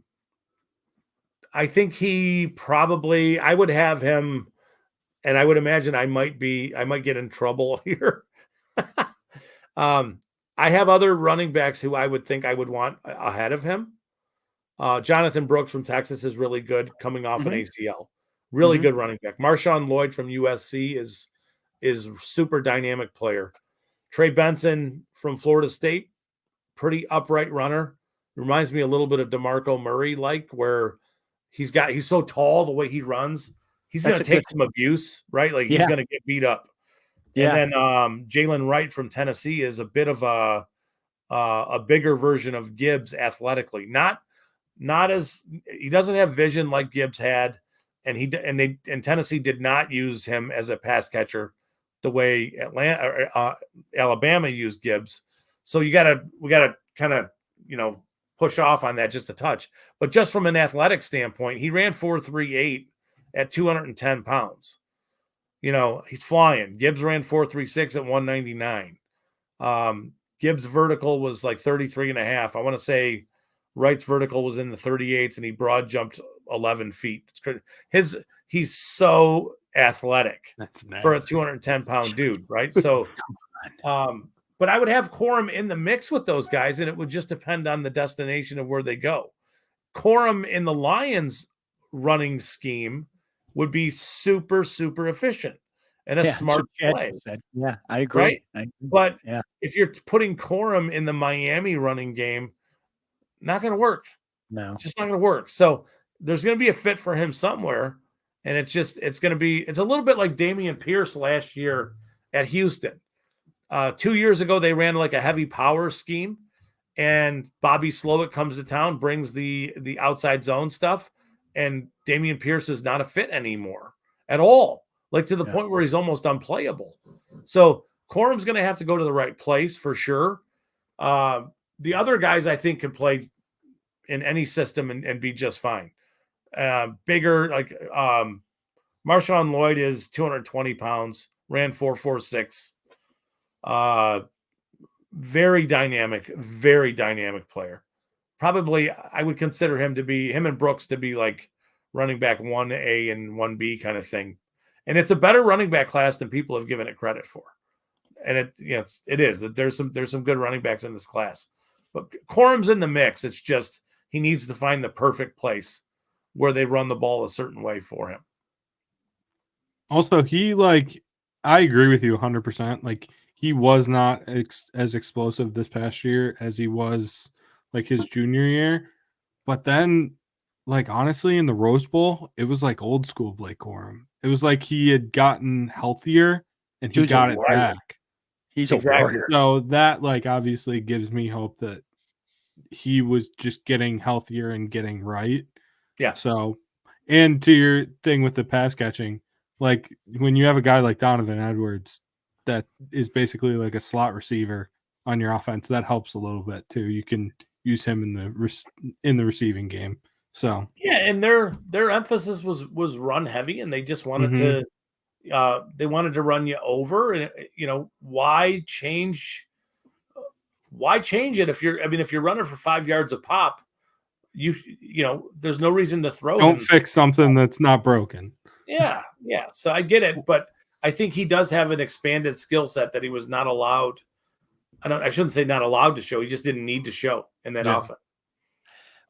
think he probably, I would have him, and I would imagine I might get in trouble here. I have other running backs who I would think I would want ahead of him. Jonathan Brooks from Texas is really good coming off an ACL. Really good running back. Marshawn Lloyd from USC is super dynamic player. Trey Benson from Florida State, pretty upright runner. Reminds me a little bit of DeMarco Murray, where he's so tall the way he runs. He's going to take some abuse, right? Like he's going to get beat up. Yeah. And then Jalen Wright from Tennessee is a bit of a bigger version of Gibbs athletically. Not as he doesn't have vision like Gibbs had, and Tennessee did not use him as a pass catcher the way Alabama used Gibbs. So we gotta kind of push off on that just a touch. But just from an athletic standpoint, he ran 4.38 at 210 pounds. He's flying. Gibbs ran 4.36 at 199. Gibbs' vertical was like 33 and a half. I want to say Wright's vertical was in the 38s, and he broad jumped 11 feet. He's so athletic. That's nice. For a 210-pound dude, right? So, but I would have Corum in the mix with those guys, and it would just depend on the destination of where they go. Corum in the Lions running scheme would be super, super efficient and a smart play. Yeah, I agree. Right? I agree. But yeah, if you're putting Corum in the Miami running game, not going to work. no, Just not going to work. So there's going to be a fit for him somewhere. And it's a little bit like Dameon Pierce last year at Houston. 2 years ago, they ran like a heavy power scheme, and Bobby Slowick comes to town, brings the outside zone stuff, and Dameon Pierce is not a fit anymore at all, like to the point where he's almost unplayable. So Corum's going to have to go to the right place for sure. The other guys I think can play in any system and be just fine. Bigger, like Marshawn Lloyd is 220 pounds, ran 4.46. Very dynamic player. Probably I would consider him and Brooks to be like running back 1A and 1B kind of thing. And it's a better running back class than people have given it credit for. And it is. There's some good running backs in this class. But Corum's in the mix. It's just he needs to find the perfect place where they run the ball a certain way for him. Also, I agree with you 100%. Like, he was not as explosive this past year as he was like his junior year. But then, like, honestly, in the Rose Bowl, it was like old school Blake Corum. It was like he had gotten healthier and he got it back. He's a warrior. So that, like, obviously gives me hope that he was just getting healthier and getting right. Yeah. So, and to your thing with the pass catching, like when you have a guy like Donovan Edwards that is basically like a slot receiver on your offense, that helps a little bit too. You can use him in the receiving game. So yeah, and their emphasis was run heavy, and they just wanted to run you over. And why change it if you're running for 5 yards a pop, there's no reason to throw. Don't fix something that's not broken. Yeah. So I get it, but I think he does have an expanded skill set that he was not allowed. I shouldn't say not allowed to show. He just didn't need to show in that offense.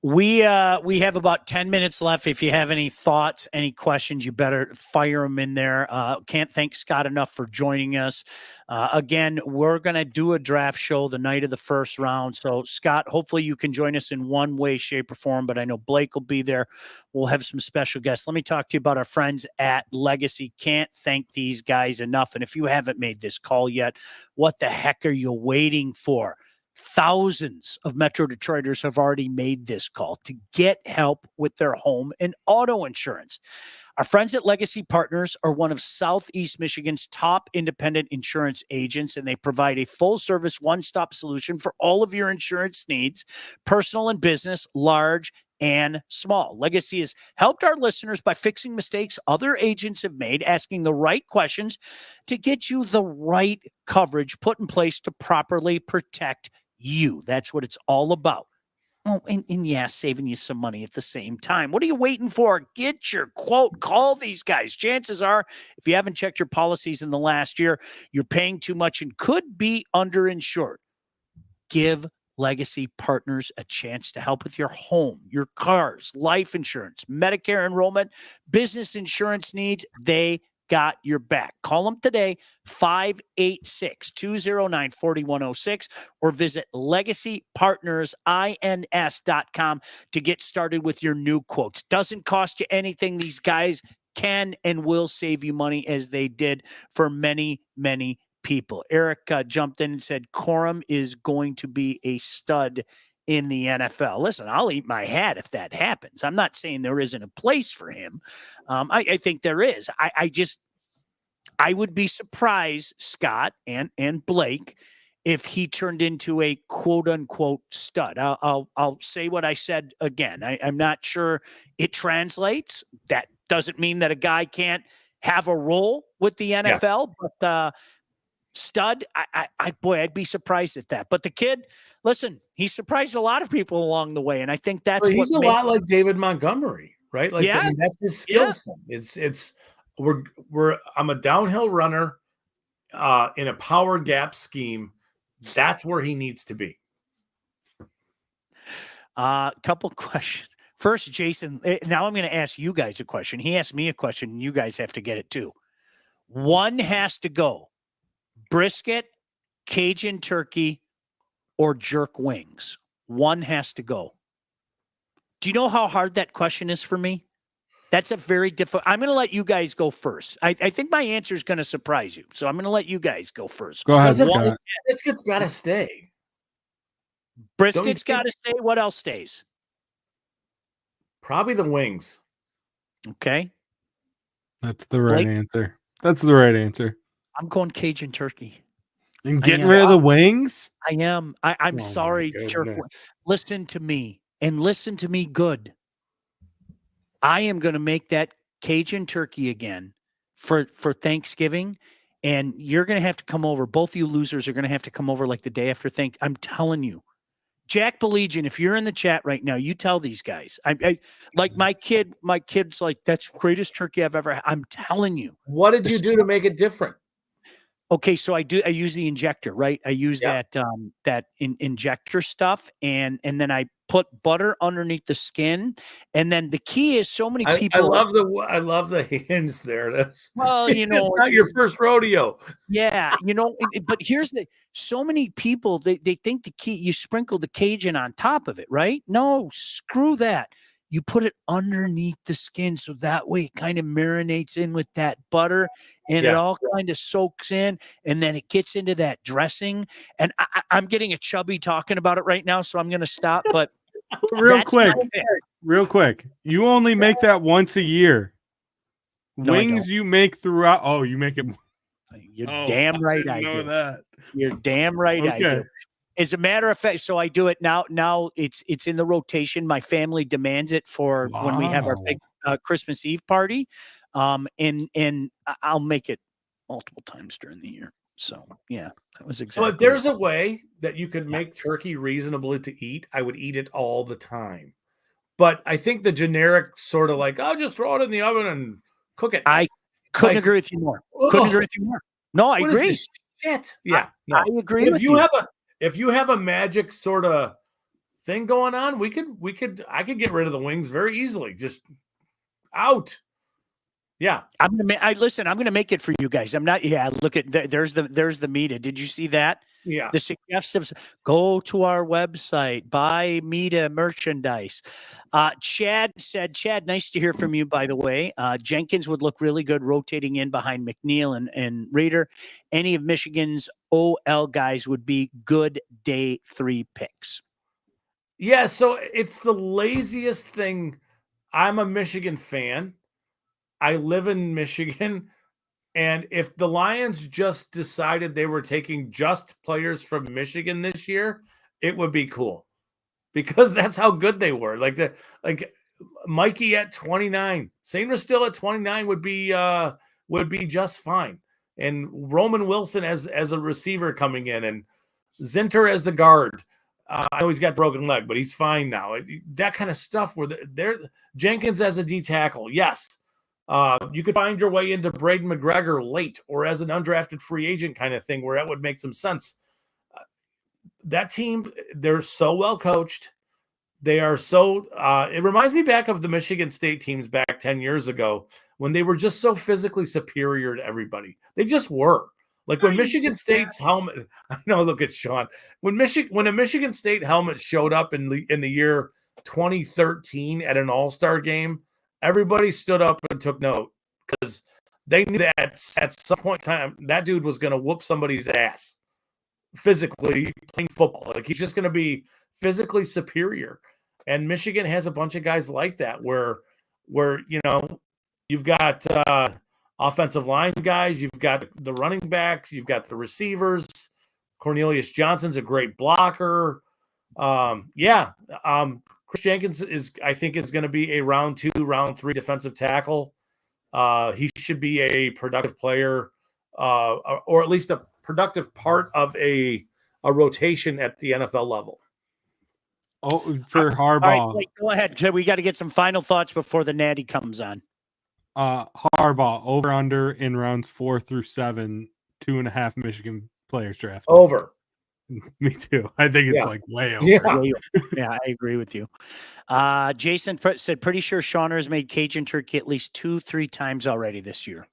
We have about 10 minutes left. If you have any thoughts, any questions, you better fire them in there. Can't thank Scott enough for joining us. Again, we're going to do a draft show the night of the first round. So, Scott, hopefully you can join us in one way, shape, or form, but I know Blake will be there. We'll have some special guests. Let me talk to you about our friends at Legacy. Can't thank these guys enough. And if you haven't made this call yet, what the heck are you waiting for? Thousands of Metro Detroiters have already made this call to get help with their home and auto insurance. Our friends at Legacy Partners are one of Southeast Michigan's top independent insurance agents, and they provide a full-service, one-stop solution for all of your insurance needs, personal and business, large and small. Legacy has helped our listeners by fixing mistakes other agents have made, asking the right questions to get you the right coverage put in place to properly protect you. That's what it's all about. Oh, and yeah, saving you some money at the same time. What are you waiting for? Get your quote. Call these guys. Chances are, if you haven't checked your policies in the last year, you're paying too much and could be underinsured. Give Legacy Partners a chance to help with your home, your cars, life insurance, Medicare enrollment, business insurance needs. They got your back. Call them today, 586-209-4106, or visit legacypartnersins.com to get started with your new quotes. Doesn't cost you anything. These guys can and will save you money, as they did for many, many people. Eric jumped in and said Corum is going to be a stud in the NFL. Listen, I'll eat my hat if that happens. I'm not saying there isn't a place for him. I think there is. I would be surprised, Scott and Blake, if he turned into a quote unquote stud. I'll say what I said again. I'm not sure it translates. That doesn't mean that a guy can't have a role with the NFL, but stud, I'd be surprised at that. But the kid, listen, he surprised a lot of people along the way, and I think that's he's a lot like David Montgomery, right? Like, I mean, that's his skill set. It's I'm a downhill runner in a power gap scheme. That's where he needs to be. Couple questions. First, Jason, now I'm going to ask you guys a question. He asked me a question, and you guys have to get it too. One has to go: brisket, Cajun turkey, or jerk wings. One has to go. Do you know how hard that question is for me? That's a very difficult. I'm going to let you guys go first. I think my answer is going to surprise you. So I'm going to let you guys go first. Go ahead, Scott. Brisket's got to stay. Brisket's got to stay. What else stays? Probably the wings. Okay. That's the right answer. That's the right answer. I'm going Cajun turkey. And getting rid of the wings? I am. I'm sorry, jerk. Listen to me, and listen to me good. I am going to make that Cajun turkey again for Thanksgiving, and you're going to have to come over. Both you losers are going to have to come over like the day after Thanksgiving. I'm telling you. Jack Belegian, if you're in the chat right now, you tell these guys. I like my kid's like, that's the greatest turkey I've ever had. I'm telling you. What did you do to make it different? Okay, so I use the injector, right? I use that injector stuff, and then I put butter underneath the skin, and then the key is so many people. I love the hinge there. That's well, it's not your first rodeo. Yeah, but here's so many people they think the key, you sprinkle the Cajun on top of it, right? No, screw that. You put it underneath the skin, so that way it kind of marinates in with that butter, and it all kind of soaks in, and then it gets into that dressing. And I'm getting a chubby talking about it right now, so I'm going to stop. But real quick, you only make that once a year. No, wings you make throughout. Oh, you make it. You're damn right. I do. That. You're damn right. I do. As a matter of fact, so I do it now. Now it's in the rotation. My family demands it for when we have our big Christmas Eve party, and I'll make it multiple times during the year. So yeah, that was exactly. So if there's a way that you could make turkey reasonable to eat, I would eat it all the time. But I think the generic sort of like, I'll just throw it in the oven and cook it. I couldn't agree with you more. Couldn't agree with you more. No, I agree. Shit. Yeah, I agree with you. If you have a magic sort of thing going on, I could get rid of the wings very easily. Just out. Yeah. I'm gonna make it for you guys. I'm not. Yeah. Look at there's the Mita. Did you see that? Yeah. The suggestions. Go to our website. Buy Mita merchandise. Chad said, Chad, nice to hear from you, by the way. Jenkins would look really good rotating in behind McNeil and Rader. Any of Michigan's OL guys would be good day 3 picks. Yeah, so it's the laziest thing. I'm a Michigan fan. I live in Michigan. And if the Lions just decided they were taking just players from Michigan this year, it would be cool. Because that's how good they were. Like Mikey at 29, Sainer still at 29 would be just fine. And Roman Wilson as a receiver coming in, and Zinter as the guard. I know he's got broken leg, but he's fine now. That kind of stuff where they're Jenkins as a D tackle. Yes. You could find your way into Braden McGregor late or as an undrafted free agent kind of thing where that would make some sense. That team, they're so well coached. They are so it reminds me back of the Michigan State teams back 10 years ago when they were just so physically superior to everybody. They just were. Like when Michigan State's helmet, I know, look at Sean. When a Michigan State helmet showed up in the year 2013 at an All-Star game, everybody stood up and took note. because they knew that at some point in time that dude was going to whoop somebody's ass physically playing football. Like he's just going to be physically superior. And Michigan has a bunch of guys like that where you've got offensive line guys, you've got the running backs, you've got the receivers. Cornelius Johnson's a great blocker. Chris Jenkins I think is going to be a round 2, round 3 defensive tackle. He should be a productive player, or at least a productive part of a rotation at the NFL level. Oh, for Harbaugh. All right, go ahead. We got to get some final thoughts before the natty comes on. Harbaugh, over under in rounds 4 through 7, 2.5 Michigan players drafted. Over. Me too. I think it's way over. Yeah, I agree with you. Jason said, pretty sure Shawner has made Cajun turkey at least 2-3 times already this year.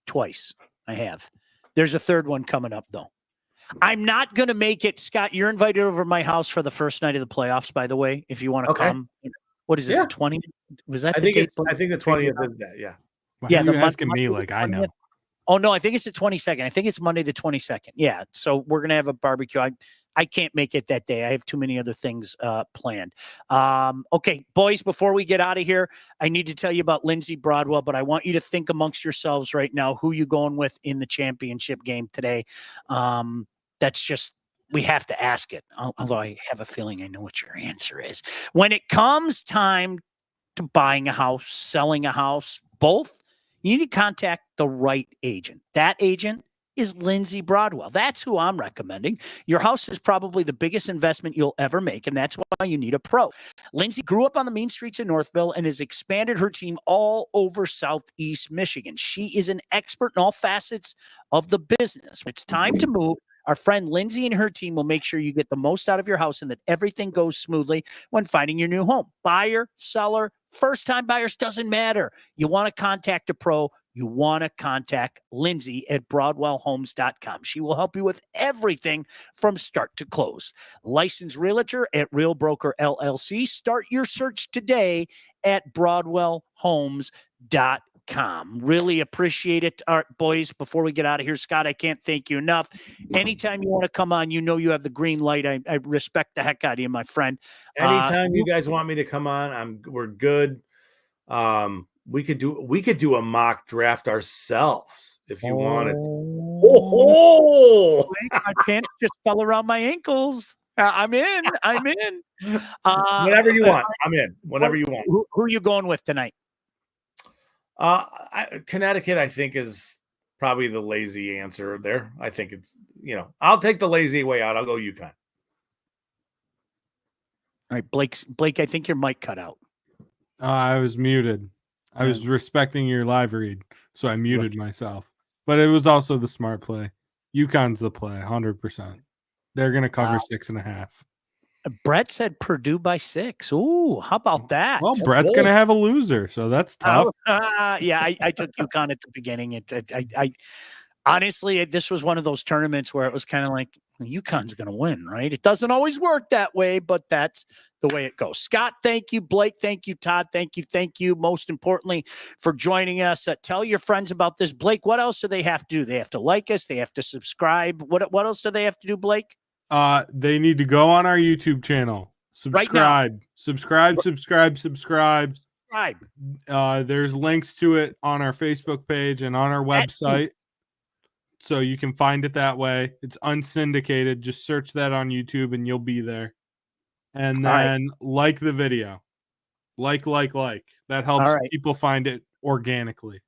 Twice. I have. There's a third one coming up, though. I'm not going to make it. Scott, you're invited over to my house for the first night of the playoffs, by the way, if you want to come. What is it, the 20th? Was that the date? I think the 20th is that, yeah. Why yeah, are you asking me like I know? Oh, no, I think it's the 22nd. I think it's Monday the 22nd. Yeah, so we're going to have a barbecue. I can't make it that day. I have too many other things planned. Okay, boys, before we get out of here, I need to tell you about Lindsey Broadwell, but I want you to think amongst yourselves right now who you going with in the championship game today. That's just, we have to ask it, although I have a feeling I know what your answer is. When it comes time to buying a house, selling a house, both, you need to contact the right agent. That agent is Lindsey Broadwell. That's who I'm recommending. Your house is probably the biggest investment you'll ever make, and that's why you need a pro. Lindsey grew up on the mean streets of Northville and has expanded her team all over Southeast Michigan. She is an expert in all facets of the business. It's time to move. Our friend Lindsay and her team will make sure you get the most out of your house and that everything goes smoothly when finding your new home. Buyer, seller, first-time buyers, doesn't matter. You want to contact a pro, you want to contact Lindsay at BroadwellHomes.com. She will help you with everything from start to close. Licensed realtor at Real Broker LLC. Start your search today at BroadwellHomes.com. Really appreciate it. All right, boys, before we get out of here, Scott, I can't thank you enough. Anytime you want to come on, you know you have the green light. I respect the heck out of you, my friend. Anytime you guys want me to come on, we're good. We could do a mock draft ourselves if you wanted. My pants just fell around my ankles. I'm in. Whatever you want. I'm in. Whatever you want. Who are you going with tonight? Connecticut, I think, is probably the lazy answer there. I think it's, I'll take the lazy way out. I'll go UConn. All right, Blake, I think your mic cut out. I was muted. I was respecting your live read, so I muted myself. But it was also the smart play. UConn's the play, 100%. They're going to cover 6.5. Brett said Purdue by 6. Ooh, how about that? Well, Brett's going to have a loser, so that's tough. I took UConn at the beginning. I honestly, this was one of those tournaments where it was kind of like, UConn's going to win, right? It doesn't always work that way, but that's the way it goes. Scott, thank you. Blake, thank you. Todd, thank you. Thank you, most importantly, for joining us. Tell your friends about this. Blake, what else do they have to do? They have to like us. They have to subscribe. What else do they have to do, Blake? They need to go on our YouTube channel. Subscribe. Right, subscribe. There's links to it on our Facebook page and on our website. So you can find it that way. It's unsyndicated. Just search that on YouTube and you'll be there. And then like the video. Like. That helps people find it organically.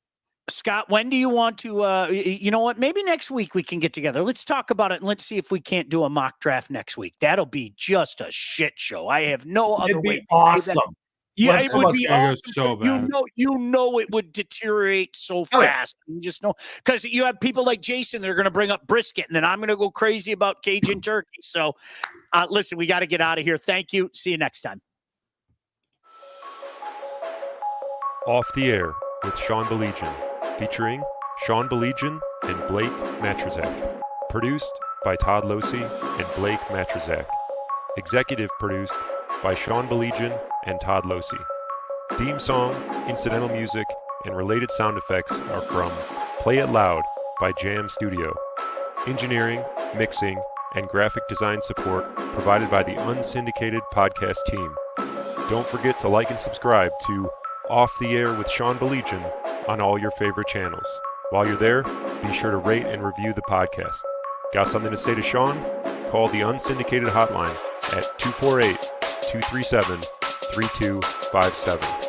Scott, when do you want to, you know what, maybe next week we can get together. Let's talk about it and let's see if we can't do a mock draft next week. That'll be just a shit show. I have no other way. Awesome. Yeah, it would be awesome. So bad. You know it would deteriorate so fast. You just know, because you have people like Jason, they're going to bring up brisket, and then I'm going to go crazy about Cajun turkey. So, listen, we got to get out of here. Thank you. See you next time. Off the Air with Sean Baligian, featuring Sean Baligian and Blake Matrazak. Produced by Todd Losey and Blake Matrazak. Executive produced by Sean Baligian and Todd Losey. Theme song, incidental music, and related sound effects are from Play It Loud by Jam Studio. Engineering, mixing, and graphic design support provided by the Unsyndicated Podcast team. Don't forget to like and subscribe to Off the Air with Sean Belegian on all your favorite channels. While you're there, be sure to rate and review the podcast. Got something to say to Sean? Call the Unsyndicated hotline at 248-237-3257.